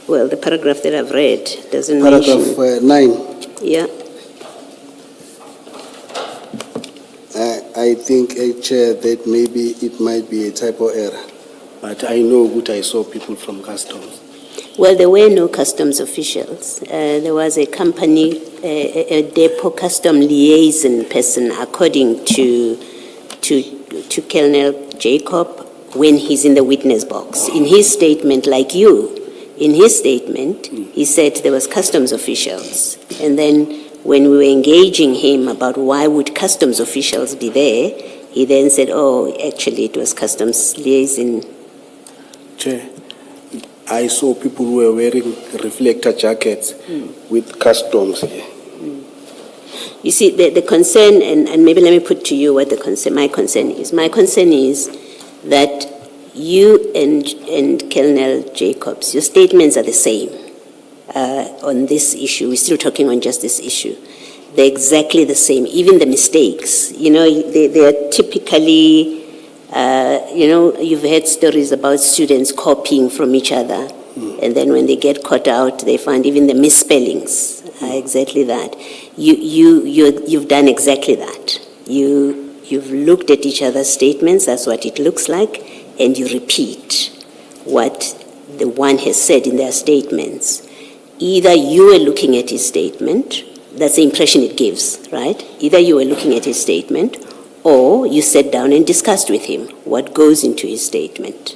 Well, the paragraph that I've read doesn't mention. Paragraph 9. Yeah. I think, Chair, that maybe it might be a typo error. But I know what I saw people from customs. Well, there were no customs officials. There was a company, a depot custom liaison person, according to Colonel Jacob, when he's in the witness box. In his statement, like you, in his statement, he said there was customs officials. And then when we were engaging him about why would customs officials be there, he then said, oh, actually it was customs liaison. Chair, I saw people who were wearing reflector jackets with customs here. You see, the concern, and maybe let me put to you what my concern is. My concern is that you and Colonel Jacobs, your statements are the same on this issue. We're still talking on just this issue. They're exactly the same, even the mistakes. You know, they are typically, you've heard stories about students copying from each other. And then when they get caught out, they find even the misspellings are exactly that. You've done exactly that. You've looked at each other's statements, that's what it looks like, and you repeat what the one has said in their statements. Either you were looking at his statement, that's the impression it gives, right? Either you were looking at his statement, or you sat down and discussed with him what goes into his statement.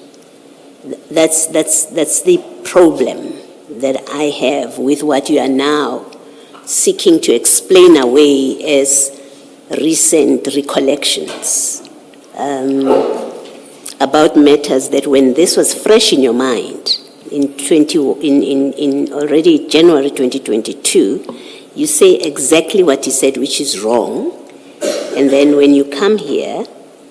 That's the problem that I have with what you are now seeking to explain away as recent recollections about matters that when this was fresh in your mind in already January 2022, you say exactly what he said, which is wrong. And then when you come here,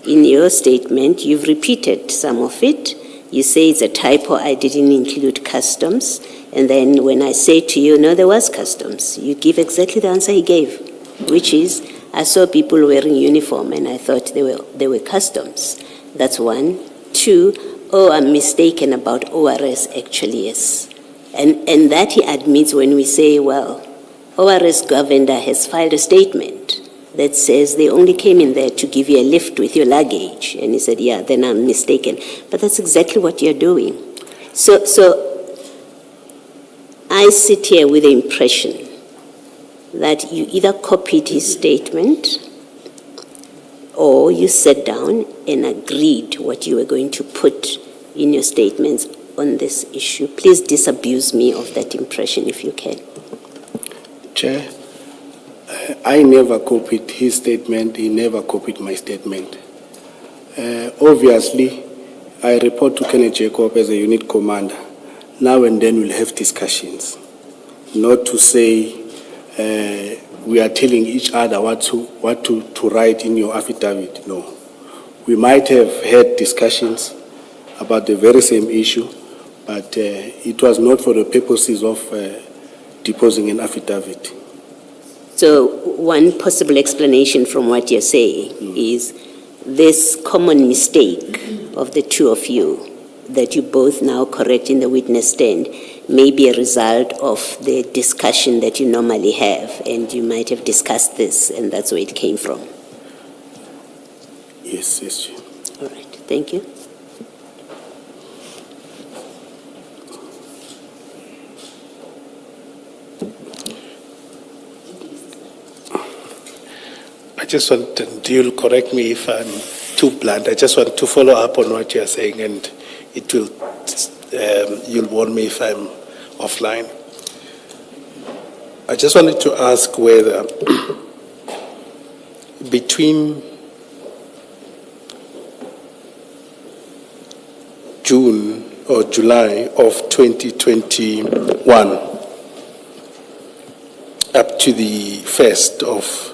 in your statement, you've repeated some of it. You say it's a typo, I didn't include customs. And then when I say to you, no, there was customs, you give exactly the answer he gave, which is, I saw people wearing uniform and I thought they were customs. That's one. Two, oh, I'm mistaken about ORS, actually, yes. And that he admits when we say, well, ORS governor has filed a statement that says they only came in there to give you a lift with your luggage. And he said, yeah, then I'm mistaken. But that's exactly what you're doing. So I sit here with the impression that you either copied his statement or you sat down and agreed what you were going to put in your statements on this issue. Please disabuse me of that impression if you can. Chair, I never copied his statement, he never copied my statement. Obviously, I report to Colonel Jacob as a unit commander. Now and then we'll have discussions, not to say we are telling each other what to write in your affidavit. No. We might have had discussions about the very same issue, but it was not for the purposes of deposing an affidavit. So one possible explanation from what you're saying is this common mistake of the two of you that you both now correct in the witness stand may be a result of the discussion that you normally have, and you might have discussed this, and that's where it came from. Yes, yes. All right, thank you. I just want, and you'll correct me if I'm too blunt, I just want to follow up on what you're saying, and it will, you'll warn me if I'm offline. I just wanted to ask whether between June or July of 2021 up to the 1st of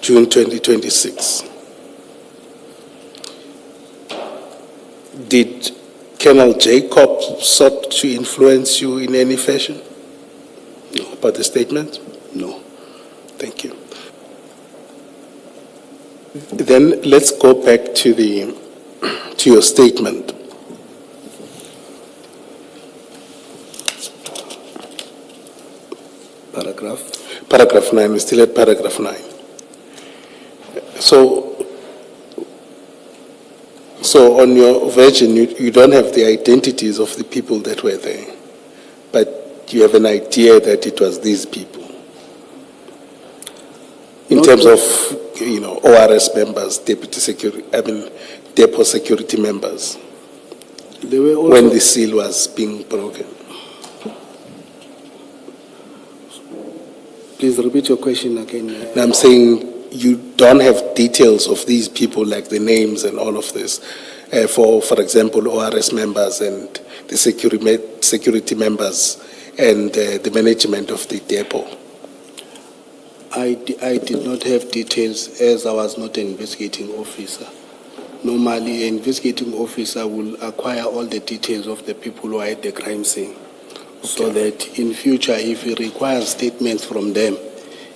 June 2026, Did Colonel Jacob sought to influence you in any fashion? No. About the statement? No. Thank you. Then let's go back to your statement. Paragraph 9, we're still at paragraph 9. So on your version, you don't have the identities of the people that were there, but you have an idea that it was these people. In terms of, ORS members, depot security members, They were also, when the seal was being broken. please repeat your question again. And I'm saying you don't have details of these people, like the names and all of this, for example, ORS members and the security members and the management of the depot. I did not have details as I was not an investigating officer. Normally, an investigating officer will acquire all the details of the people who are at the crime scene, so that in future, if he requires statements from them,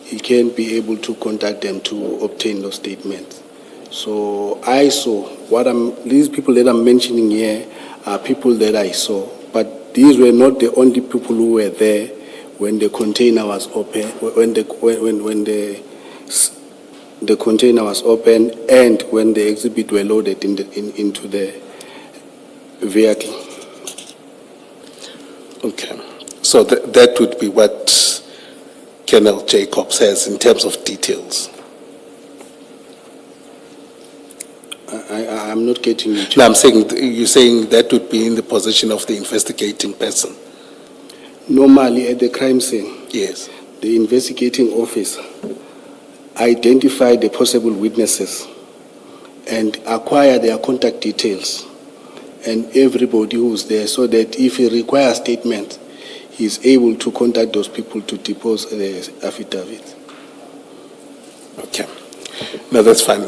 he can be able to contact them to obtain those statements. So I saw these people that I'm mentioning here are people that I saw, but these were not the only people who were there when the container was open, when the container was open and when the exhibit were loaded into the vehicle. Okay. So that would be what Colonel Jacob says in terms of details. I'm not getting you. No, I'm saying, you're saying that would be in the possession of the investigating person. Normally at the crime scene, Yes. the investigating officer identify the possible witnesses and acquire their contact details and everybody who's there, so that if he requires statements, he's able to contact those people to depose the affidavit. Okay. No, that's fine.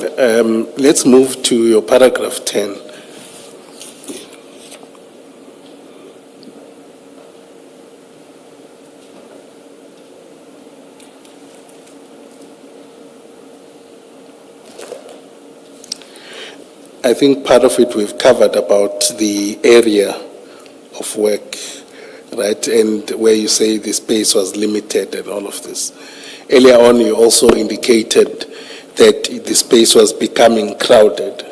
Let's move to your paragraph 10. I think part of it we've covered about the area of work, right? And where you say the space was limited and all of this. Earlier on, you also indicated that the space was becoming crowded.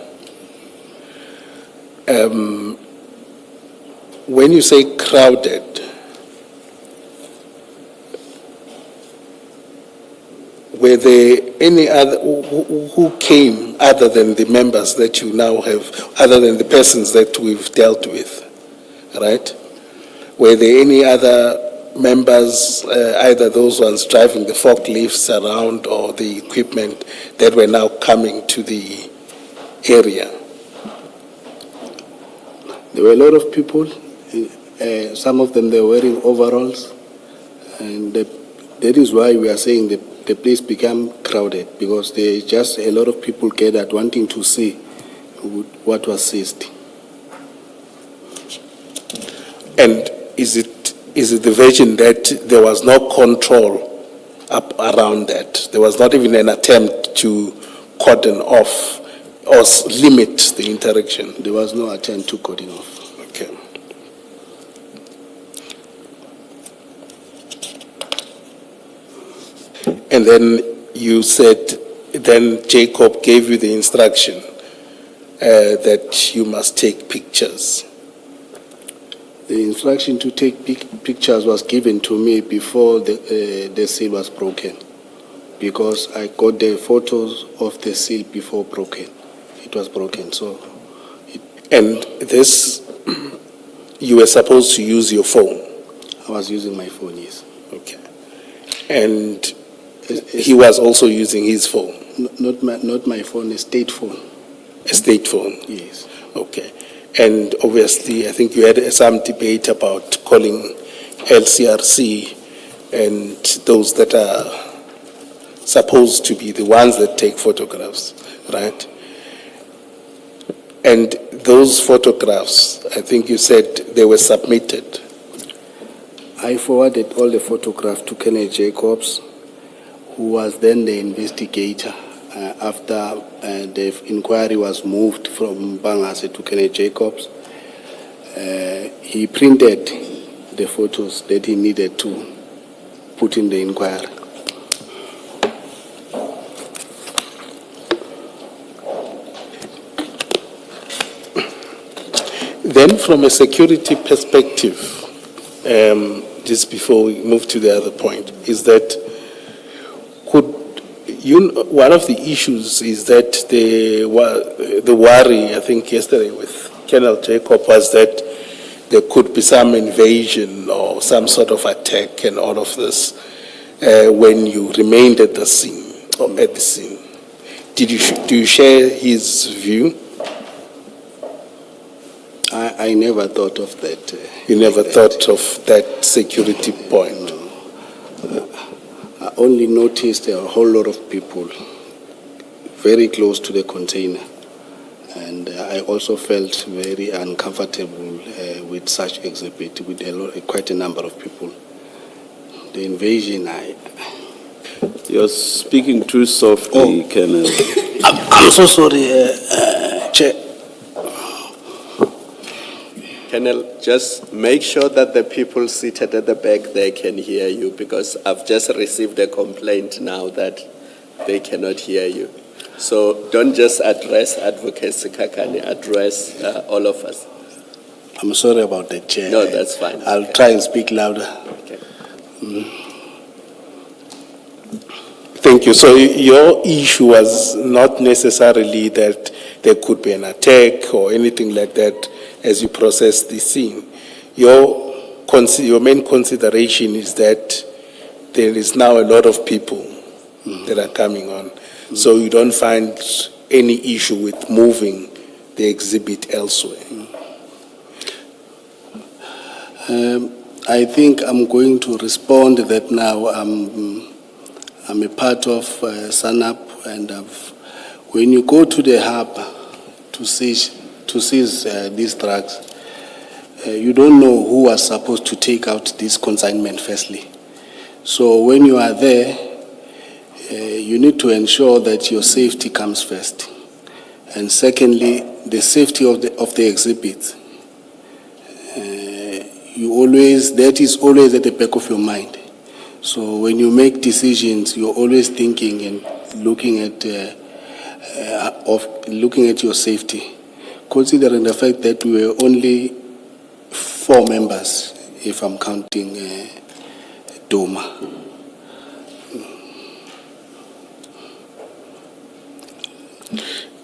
When you say crowded, were there any other, who came other than the members that you now have, other than the persons that we've dealt with, right? Were there any other members, either those ones driving the forklifts around or the equipment that were now coming to the area? There were a lot of people. Some of them, they were wearing overalls, and that is why we are saying that the place became crowded, because there is just a lot of people gathered wanting to see what was seized. And is it the version that there was no control up around that? There was not even an attempt to cordon off or limit the interaction? There was no attempt to cordon off. Okay. And then you said, then Jacob gave you the instruction that you must take pictures. The instruction to take pictures was given to me before the seal was broken, because I got the photos of the seal before it was broken. So, And this, you were supposed to use your phone? I was using my phone, yes. Okay. And he was also using his phone? Not my phone, a state phone. A state phone? Yes. Okay. And obviously, I think you had some debate about calling LCRC and those that are supposed to be the ones that take photographs, right? And those photographs, I think you said they were submitted. I forwarded all the photographs to Colonel Jacobs, who was then the investigator after the inquiry was moved from Bangase to Colonel Jacobs. He printed the photos that he needed to put in the inquiry. Then from a security perspective, just before we move to the other point, is that one of the issues is that the worry, I think yesterday with Colonel Jacob, was that there could be some invasion or some sort of attack and all of this when you remained at the scene, or at the scene. Do you share his view? I never thought of that. You never thought of that security point? No. I only noticed a whole lot of people very close to the container. And I also felt very uncomfortable with such exhibit, with quite a number of people. The invasion, You're speaking too softly, Colonel. I'm so sorry, Chair. Colonel, just make sure that the people seated at the back there can hear you, because I've just received a complaint now that they cannot hear you. So don't just address Advocate Sikakane, address all of us. I'm sorry about that, Chair. No, that's fine. I'll try and speak louder. Okay. Thank you. So your issue was not necessarily that there could be an attack or anything like that as you process the scene. Your main consideration is that there is now a lot of people that are coming on. So you don't find any issue with moving the exhibit elsewhere? I think I'm going to respond that now. I'm a part of SANAP, and when you go to the hub to seize these drugs, you don't know who was supposed to take out this consignment firstly. So when you are there, you need to ensure that your safety comes first. And secondly, the safety of the exhibit. That is always at the back of your mind. So when you make decisions, you're always thinking and looking at your safety, considering the fact that we were only 4 members, if I'm counting Doma.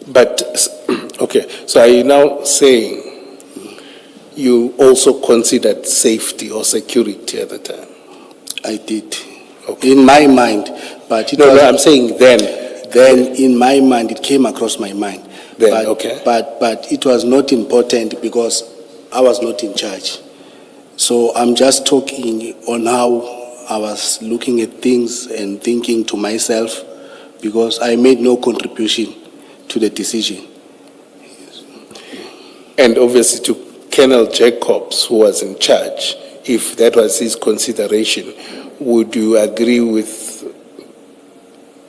But, okay, so are you now saying you also considered safety or security at the time? I did. Okay. In my mind, but No, I'm saying then. Then in my mind, it came across my mind. Then, but, okay. But it was not important because I was not in charge. So I'm just talking on how I was looking at things and thinking to myself, because I made no contribution to the decision. And obviously to Colonel Jacobs, who was in charge, if that was his consideration, would you agree with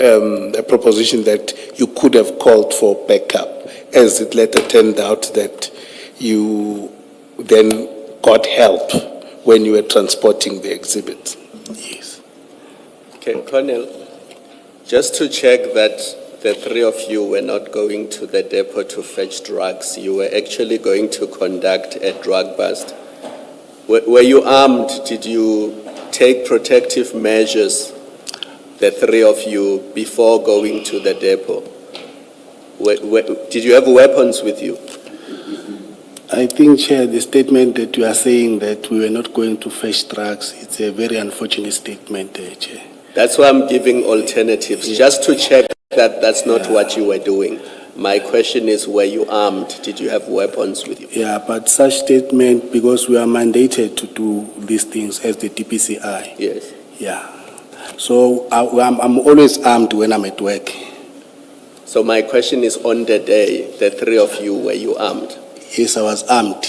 a proposition that you could have called for backup, as it later turned out that you then got help when you were transporting the exhibit? Yes. Okay, Colonel, just to check that the 3 of you were not going to the depot to fetch drugs, you were actually going to conduct a drug bust. Were you armed? Did you take protective measures, the 3 of you, before going to the depot? Did you have weapons with you? I think, Chair, the statement that you are saying that we were not going to fetch drugs, it's a very unfortunate statement, Chair. That's why I'm giving alternatives, just to check that that's not what you were doing. My question is, were you armed? Did you have weapons with you? Yeah, but such statement, because we are mandated to do these things as the DPCI. Yes. Yeah. So I'm always armed when I'm at work. So my question is, on the day, the three of you, were you armed? Yes, I was armed.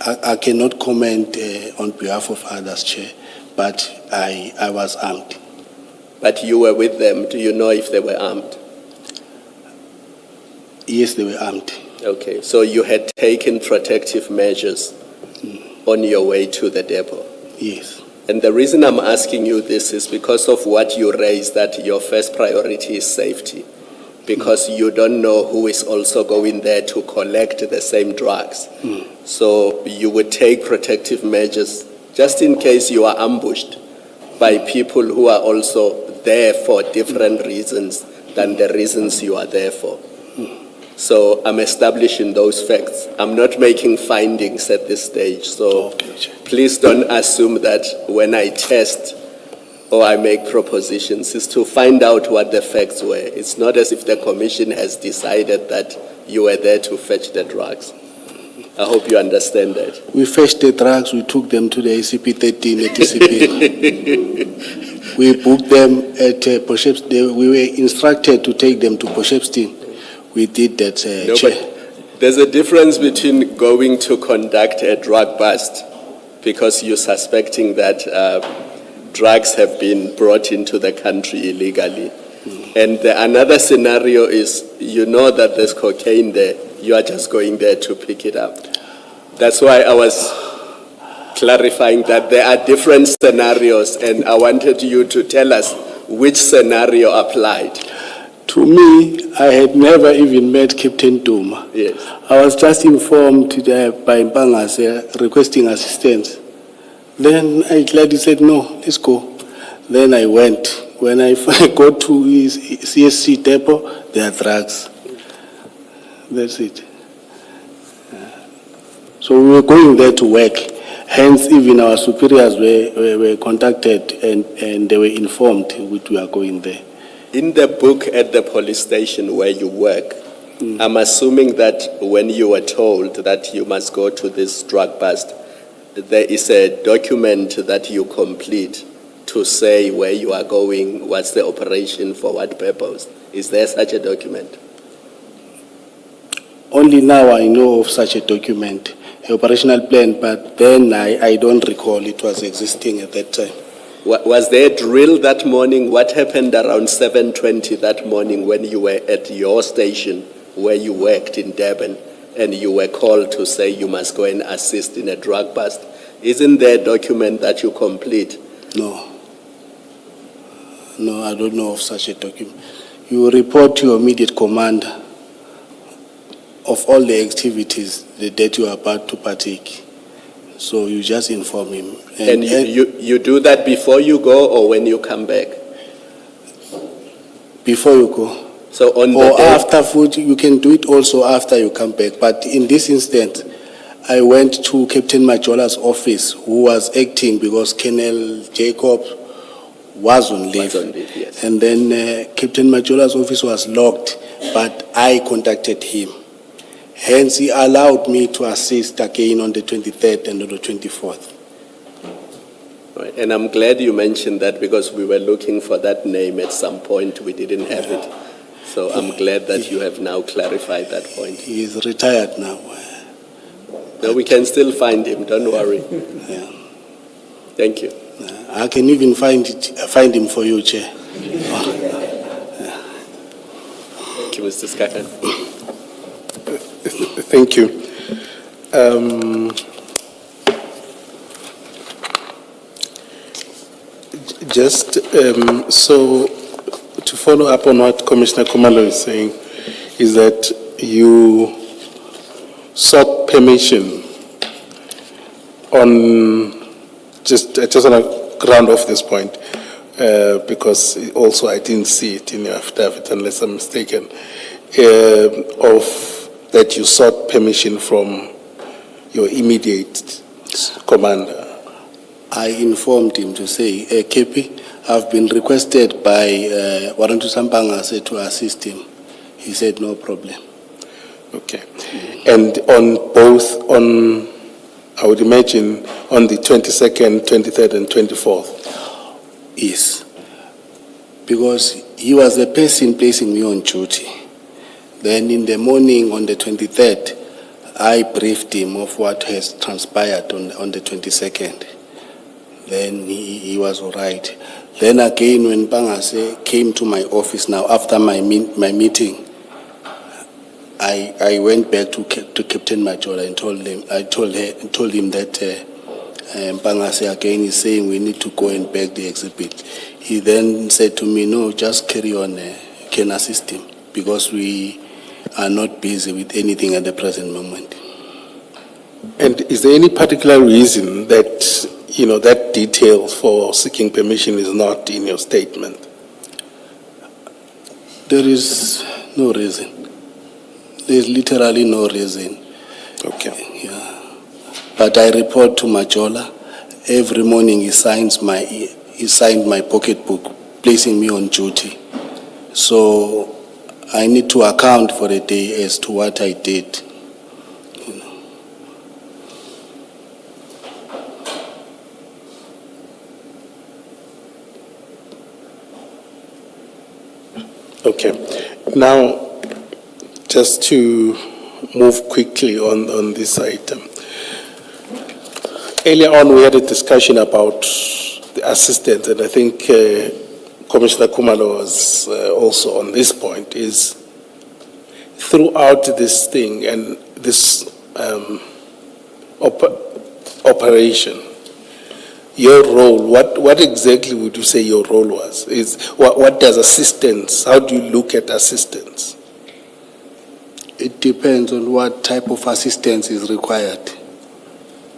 I cannot comment on behalf of others, Chair, but I was armed. But you were with them. Do you know if they were armed? Yes, they were armed. Okay, so you had taken protective measures on your way to the depot. Yes. And the reason I'm asking you this is because of what you raised, that your first priority is safety. Because you don't know who is also going there to collect the same drugs. So you would take protective measures just in case you are ambushed by people who are also there for different reasons than the reasons you are there for. So I'm establishing those facts. I'm not making findings at this stage. So please don't assume that when I test or I make propositions, is to find out what the facts were. It's not as if the commission has decided that you were there to fetch the drugs. I hope you understand that. We fetched the drugs, we took them to the SAP13 at TCP. We booked them at Port Shepstone. We were instructed to take them to Port Shepstone. We did that, No, Chair. but there's a difference between going to conduct a drug bust because you're suspecting that drugs have been brought into the country illegally. And another scenario is, you know that there's cocaine there, you are just going there to pick it up. That's why I was clarifying that there are different scenarios, and I wanted you to tell us which scenario applied. To me, I had never even met Captain Duma. Yes. I was just informed by Mpangas requesting assistance. Then I gladly said, no, let's go. Then I went. When I got to CHC Depot, there are drugs. That's it. So we were going there to work. Hence, even our superiors were contacted and they were informed that we are going there. In the book at the police station where you work, I'm assuming that when you were told that you must go to this drug bust, there is a document that you complete to say where you are going, what's the operation, for what purpose. Is there such a document? Only now I know of such a document, operational plan, but then I don't recall it was existing at that time. Was there a drill that morning? What happened around 7:20 that morning when you were at your station where you worked in Durban and you were called to say you must go and assist in a drug bust? Isn't there a document that you complete? No. No, I don't know of such a document. You report to your immediate commander of all the activities that you are about to partake. So you just inform him. And you do that before you go or when you come back? Before you go. So on the Or day, after food, you can do it also after you come back. But in this instance, I went to Captain Majola's office, who was acting because Colonel Jacob was on leave. yes. And then Captain Majola's office was locked, but I contacted him. Hence, he allowed me to assist again on the 23rd and on the 24th. Right. And I'm glad you mentioned that because we were looking for that name at some point. We didn't have it. So I'm glad that you have now clarified that point. He is retired now. No, we can still find him. Don't worry. Yeah. Thank you. I can even find him for you, Chair. Thank you, Mr. Skakan. Thank you. So to follow up on what Commissioner Kumalo is saying, is that you sought permission on, just want to ground off this point, because also I didn't see it in your affidavit unless I'm mistaken, that you sought permission from your immediate commander. I informed him to say, KP, I've been requested by Warantu Sampangase to assist him. He said, no problem. Okay. And on both, I would imagine, on the 22nd, 23rd, and 24th? Yes. Because he was the person placing me on duty. Then in the morning on the 23rd, I briefed him of what has transpired on the 22nd. Then he was all right. Then again, when Pangase came to my office now after my meeting, I went back to Captain Majola and told him that Pangase again is saying we need to go and bag the exhibit. He then said to me, no, just carry on, can assist him because we are not busy with anything at the present moment. And is there any particular reason that, that detail for seeking permission is not in your statement? There is no reason. There is literally no reason. Okay. Yeah. But I report to Majola. Every morning he signed my pocketbook, placing me on duty. So I need to account for the day as to what I did. Okay. Now, just to move quickly on this item. Earlier on, we had a discussion about the assistance, and I think Commissioner Kumalo was also on this point, is throughout this thing and this operation, your role, what exactly would you say your role was? What does assistance, how do you look at assistance? It depends on what type of assistance is required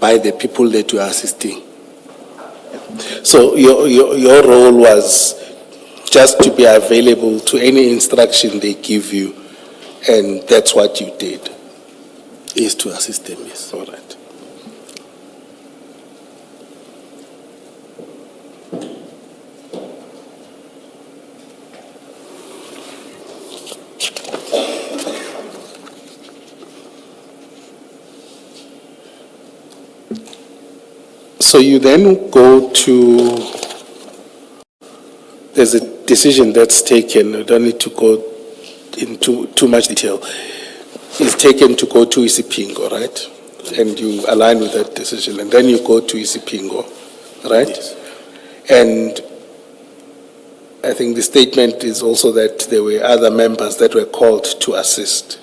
by the people that you are assisting. So your role was just to be available to any instruction they give you, and that's what you did? Is to assist them, yes. All right. So you then go to, there's a decision that's taken, I don't need to go into too much detail. It's taken to go to Isipingo, right? And you align with that decision, and then you go to Isipingo, right? Yes. And I think the statement is also that there were other members that were called to assist.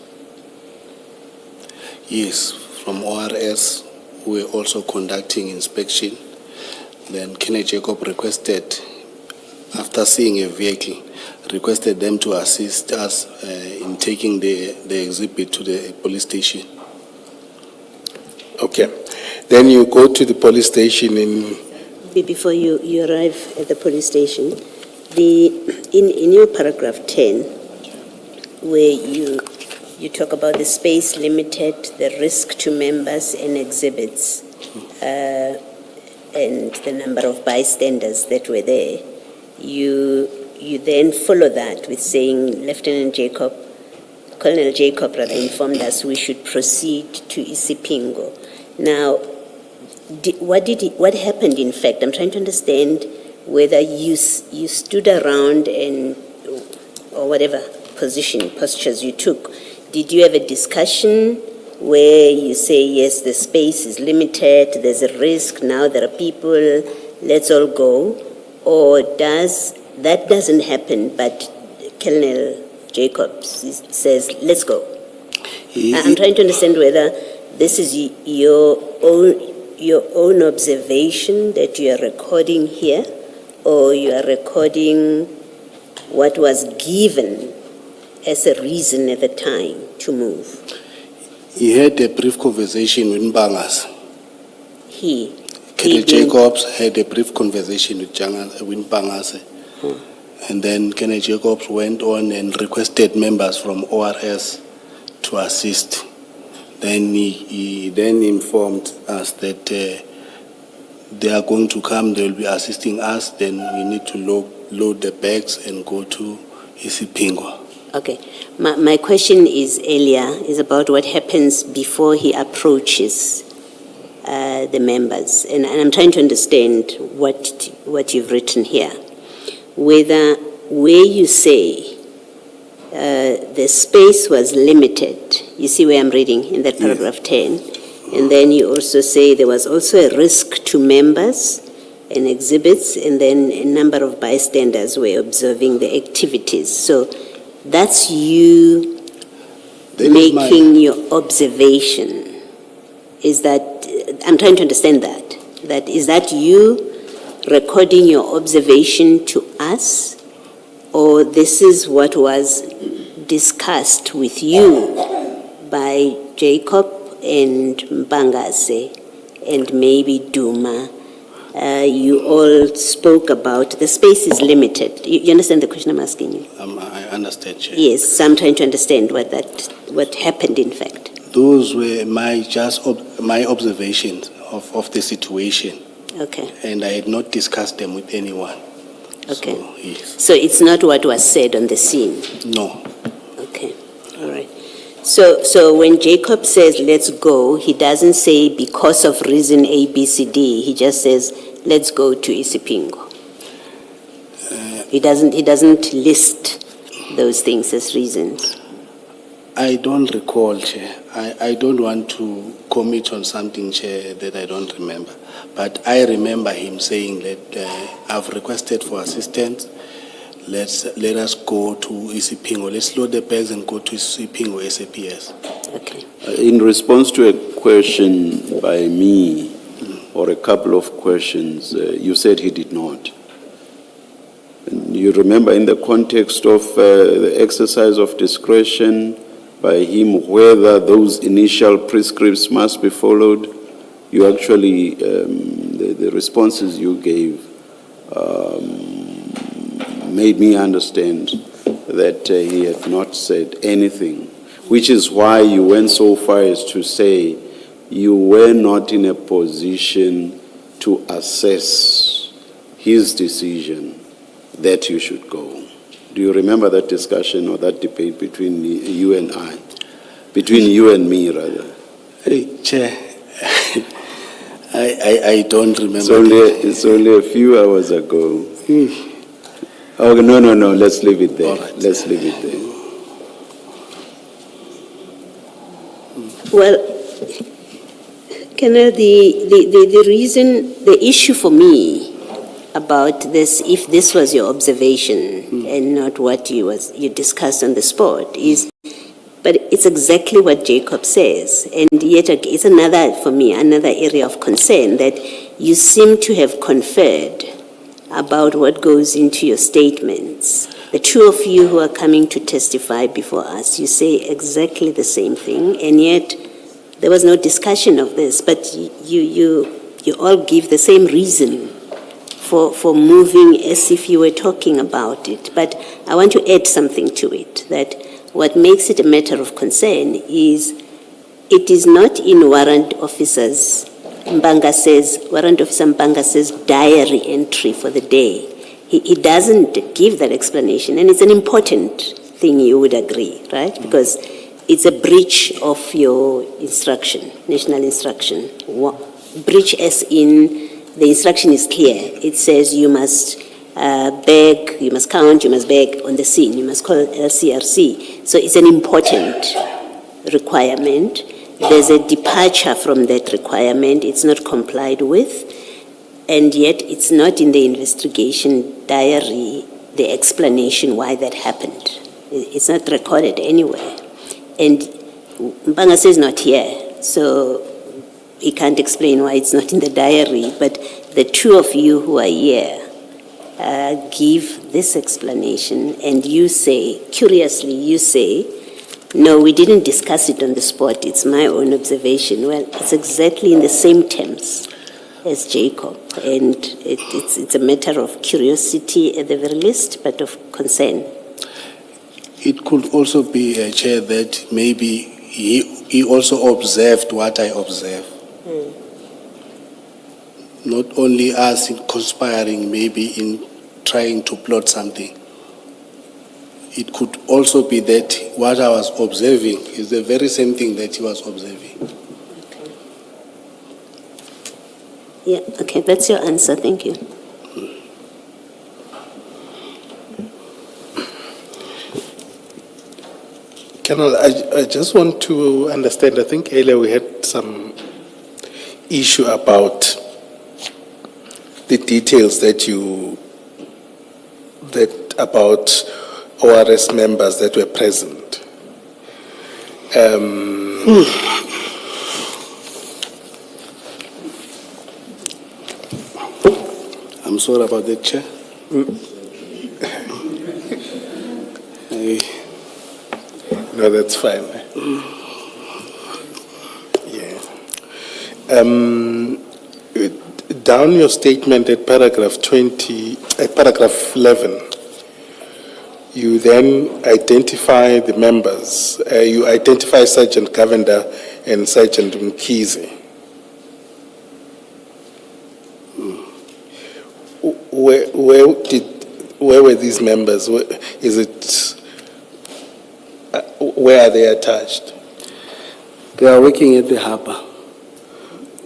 Yes, from ORS, we were also conducting inspection. Then Kenneth Jacob requested, after seeing a vehicle, requested them to assist us in taking the exhibit to the police station. Okay. Then you go to the police station in... Before you arrive at the police station, in your paragraph 10, where you talk about the space limited, the risk to members and exhibits, and the number of bystanders that were there, you then follow that with saying Colonel Jacob rather informed us we should proceed to Isipingo. Now, what happened in fact? I'm trying to understand whether you stood around and, or whatever postures you took. Did you have a discussion where you say, yes, the space is limited, there's a risk, now there are people, let's all go? Or that doesn't happen, but Colonel Jacob says, let's go? I'm trying to understand whether this is your own observation that you are recording here, or you are recording what was given as a reason at the time to move. He had a brief conversation with Mbangas. Kenneth Jacobs had a brief conversation with Mbangas. And then Kenneth Jacobs went on and requested members from ORS to assist. Then he then informed us that they are going to come, they will be assisting us, then we need to load the bags and go to Isipingo. Okay. My question is about what happens before he approaches the members. And I'm trying to understand what you've written here. Where you say the space was limited. You see where I'm reading in that paragraph 10. And then you also say there was also a risk to members and exhibits, and then a number of bystanders were observing the activities. So that's you making your observation. Is that, I'm trying to understand that. Is that you recording your observation to us, or this is what was discussed with you by Jacob and Mbangase and maybe Duma? You all spoke about the space is limited. You understand the question I'm asking you? I understand, Chair. Yes, so I'm trying to understand what happened in fact. Those were my observations of the situation. Okay. And I had not discussed them with anyone. Okay. So, yes. So it's not what was said on the scene? No. Okay, all right. So when Jacob says, let's go, he doesn't say because of reason A, B, C, D. He just says, let's go to Isipingo. He doesn't list those things as reasons. I don't recall, Chair. I don't want to commit on something, Chair, that I don't remember. But I remember him saying that I've requested for assistance. Let us go to Isipingo. Let's load the bags and go to Isipingo SAPS. Okay. In response to a question by me, or a couple of questions, you said he did not. And you remember in the context of the exercise of discretion by him, whether those initial prescripts must be followed, you actually, the responses you gave made me understand that he had not said anything, which is why you went so far as to say you were not in a position to assess his decision that you should go. Do you remember that discussion or that debate between you and I? Between you and me, rather? Hey, Chair, I don't remember. It's only a few hours ago. Oh, no, let's leave it there. Right. Let's leave it there. Well, Colonel, the reason, the issue for me about this, if this was your observation and not what you discussed on the spot, is, but it's exactly what Jacob says. And yet it's another, for me, another area of concern that you seem to have conferred about what goes into your statements. The two of you who are coming to testify before us, you say exactly the same thing, and yet there was no discussion of this, but you all give the same reason for moving as if you were talking about it. But I want to add something to it, that what makes it a matter of concern is it is not in warrant officer Mbangase's diary entry for the day. He doesn't give that explanation, and it's an important thing, you would agree, right? Because it's a breach of your instruction, national instruction. Breach as in the instruction is clear. It says you must beg, you must count, you must beg on the scene, you must call LCRC. So it's an important requirement. There's a departure from that requirement. It's not complied with, and yet it's not in the investigation diary, the explanation why that happened. It's not recorded anywhere. And Mbangase is not here, so he can't explain why it's not in the diary, but the two of you who are here give this explanation, and you say, curiously, you say, no, we didn't discuss it on the spot, it's my own observation. Well, it's exactly in the same terms as Jacob, and it's a matter of curiosity at the very least, but of concern. It could also be, Chair, that maybe he also observed what I observed. Not only us in conspiring, maybe in trying to plot something. It could also be that what I was observing is the very same thing that he was observing. Okay. Yeah, okay, that's your answer. Thank you. Colonel, I just want to understand, I think earlier we had some issue about the details about ORS members that were present. I'm sorry about that, Chair. No, that's fine. Yeah. Down your statement at paragraph 11, you then identify the members. You identify Sergeant Govender and Sergeant Mkhize. Where were these members? Where are they attached? They are working at the harbour.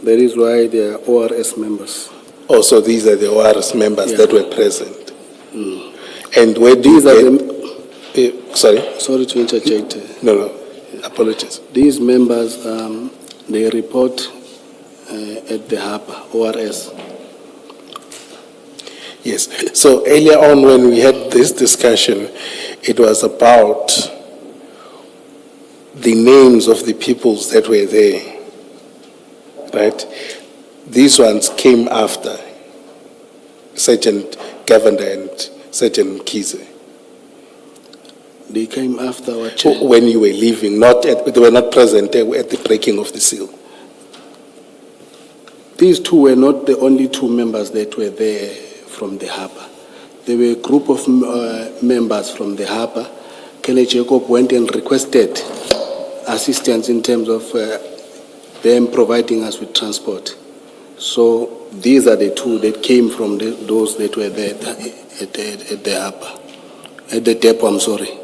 That is why they are ORS members. Also, these are the ORS members that were present. And where These are sorry? Sorry to interject. No. Apologies. These members, they report at the harbour, ORS. Yes. So earlier on when we had this discussion, it was about the names of the peoples that were there, right? These ones came after Sergeant Govender and Sergeant Mkhize. They came after our chair. When you were leaving, they were not present at the breaking of the seal. These two were not the only two members that were there from the harbour. There were a group of members from the harbour. Gavin Jacob went and requested assistance in terms of them providing us with transport. So these are the two that came from those that were there at the harbour, at the depot, I'm sorry.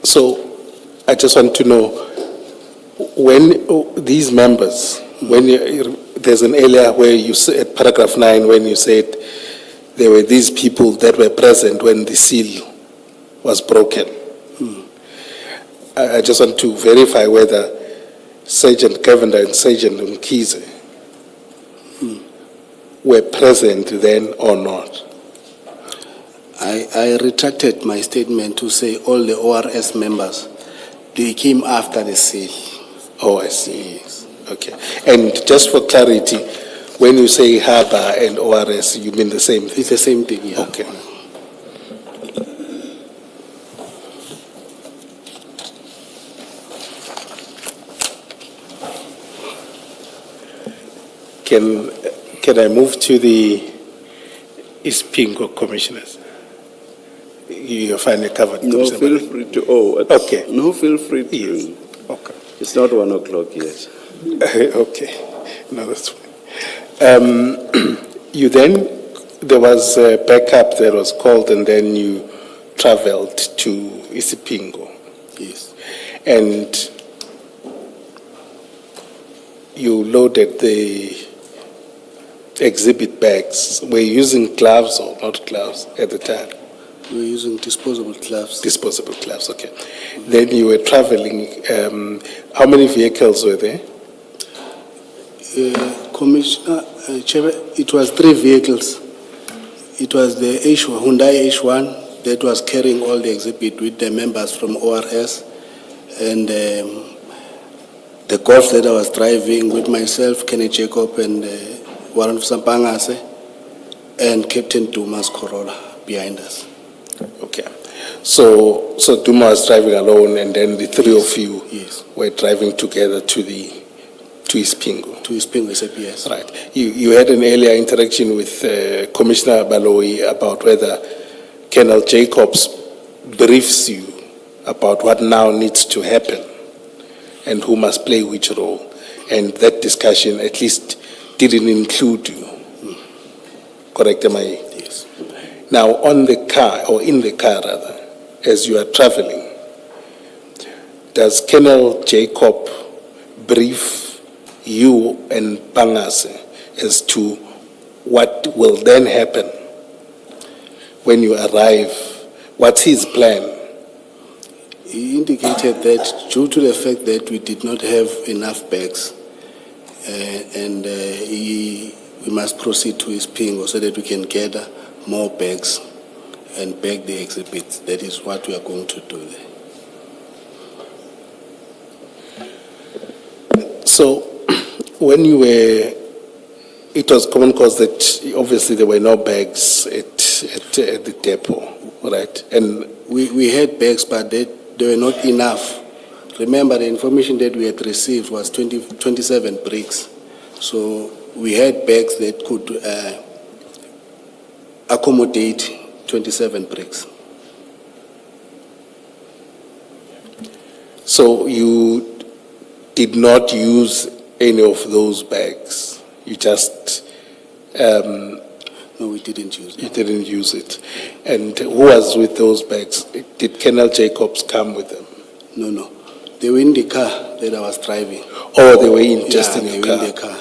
So I just want to know, when these members, there's an area where you say, at paragraph 9, when you said there were these people that were present when the seal was broken. I just want to verify whether Sergeant Govender and Sergeant Mkhize were present then or not. I retracted my statement to say all the ORS members, they came after the seal. Oh, I see. Yes. Okay. And just for clarity, when you say harbour and ORS, you mean the same thing? It's the same thing, yeah. Okay. Can I move to the Ispingo commissioners? You finally covered. No, feel free to. Okay. No, feel free to. Yes. Okay. It's not 1 o'clock yet. Okay. No, that's fine. There was a backup that was called, and then you traveled to Isipingo. Yes. And you loaded the exhibit bags. Were you using gloves or not gloves at the time? We were using disposable gloves. Disposable gloves, okay. Then you were traveling. How many vehicles were there? Commissioner, it was 3 vehicles. It was the Hyundai H1 that was carrying all the exhibit with the members from ORS, and the Golf that I was driving with myself, Gavin Jacob, and Warren Sampangase, and Captain Duma's Corolla behind us. Okay. So Duma was driving alone, and then the 3 of you were driving together to Ispingo. To Ispingo, SAPS. Right. You had an earlier interaction with Commissioner Baloyi about whether Colonel Jacobs briefs you about what now needs to happen and who must play which role. And that discussion at least didn't include you. Correct, am I? Yes. Now, on the car, or in the car rather, as you are traveling, does Colonel Jacob brief you and Pangase as to what will then happen? when you arrive, what's his plan? He indicated that due to the fact that we did not have enough bags, we must proceed to his pingo so that we can gather more bags and bag the exhibits. That is what we are going to do there. So, when you were, it was common cause that obviously there were no bags at the depot, right? And We had bags, but they were not enough. Remember, the information that we had received was 27 bricks. So we had bags that could accommodate 27 bricks. so you did not use any of those bags. You just No, we didn't use you them. didn't use it. And who was with those bags? Did Colonel Jacobs come with them? No. They were in the car that I was driving. Or they were in just Yeah, in they your were car? in the car.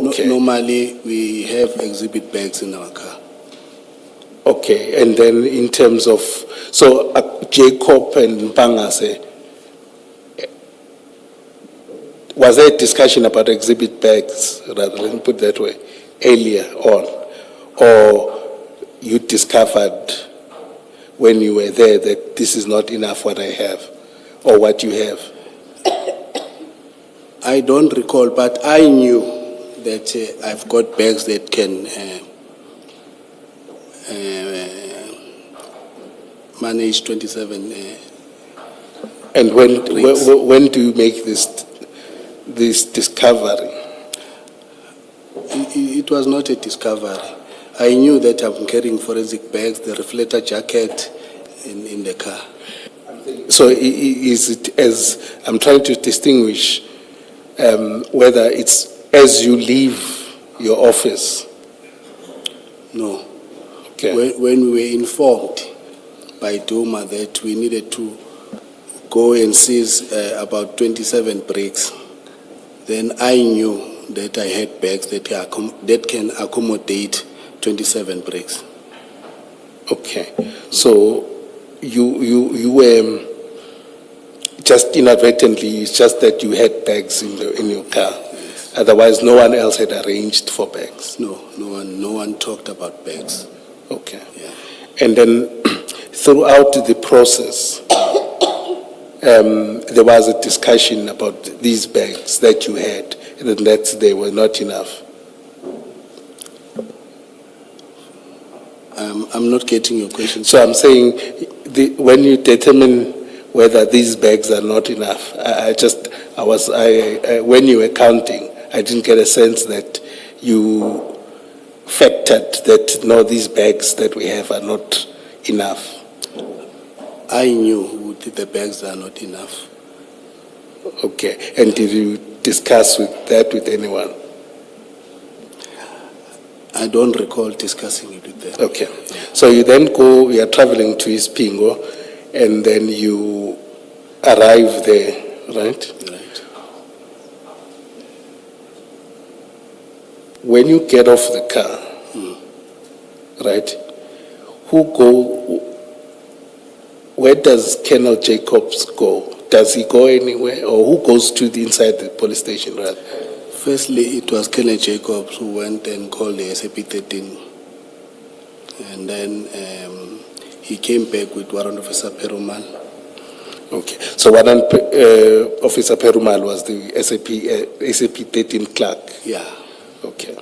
Okay. Normally, we have exhibit bags in our car. Okay, and then in terms of, so Jacob and Bangase, was there a discussion about exhibit bags, rather, let me put it that way, earlier on? Or you discovered when you were there that this is not enough what I have, or what you have? I don't recall, but I knew that I've got bags that can manage 27. And when Bricks. when do you make this discovery? It was not a discovery. I knew that I'm carrying forensic bags, the reflector jacket in the car. So is it as, I'm trying to distinguish whether it's as you leave your office? No. Okay. When we were informed by Duma that we needed to go and seize about 27 bricks, then I knew that I had bags that can accommodate 27 bricks. Okay. So you were just inadvertently, it's just that you had bags in your car. Yes. Otherwise, no one else had arranged for bags. No one talked about bags. Okay. Yeah. And then throughout the process, there was a discussion about these bags that you had, and that they were not enough. I'm not getting your question. So I'm saying, when you determine whether these bags are not enough, when you were counting, I didn't get a sense that you factored that, no, these bags that we have are not enough. I knew that the bags are not enough. Okay, and did you discuss that with anyone? I don't recall discussing it with them. Okay, so you then you are traveling to Ispingo, and then you arrive there, right? Right. When you get off the car, right, where does Colonel Jacobs go? Does he go anywhere, or who goes to inside the police station, rather? Firstly, it was Colonel Jacobs who went and called the SAP13. And then he came back with Warrant Officer Perumal. Okay, so Warrant Officer Perumal was the SAP13 clerk? Yeah. Okay.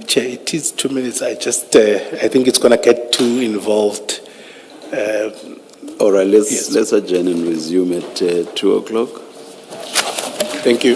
Chair, it is 2 minutes. I think it's going to get too involved. All right, Yes. let's adjourn and resume at 2 o'clock. Thank you.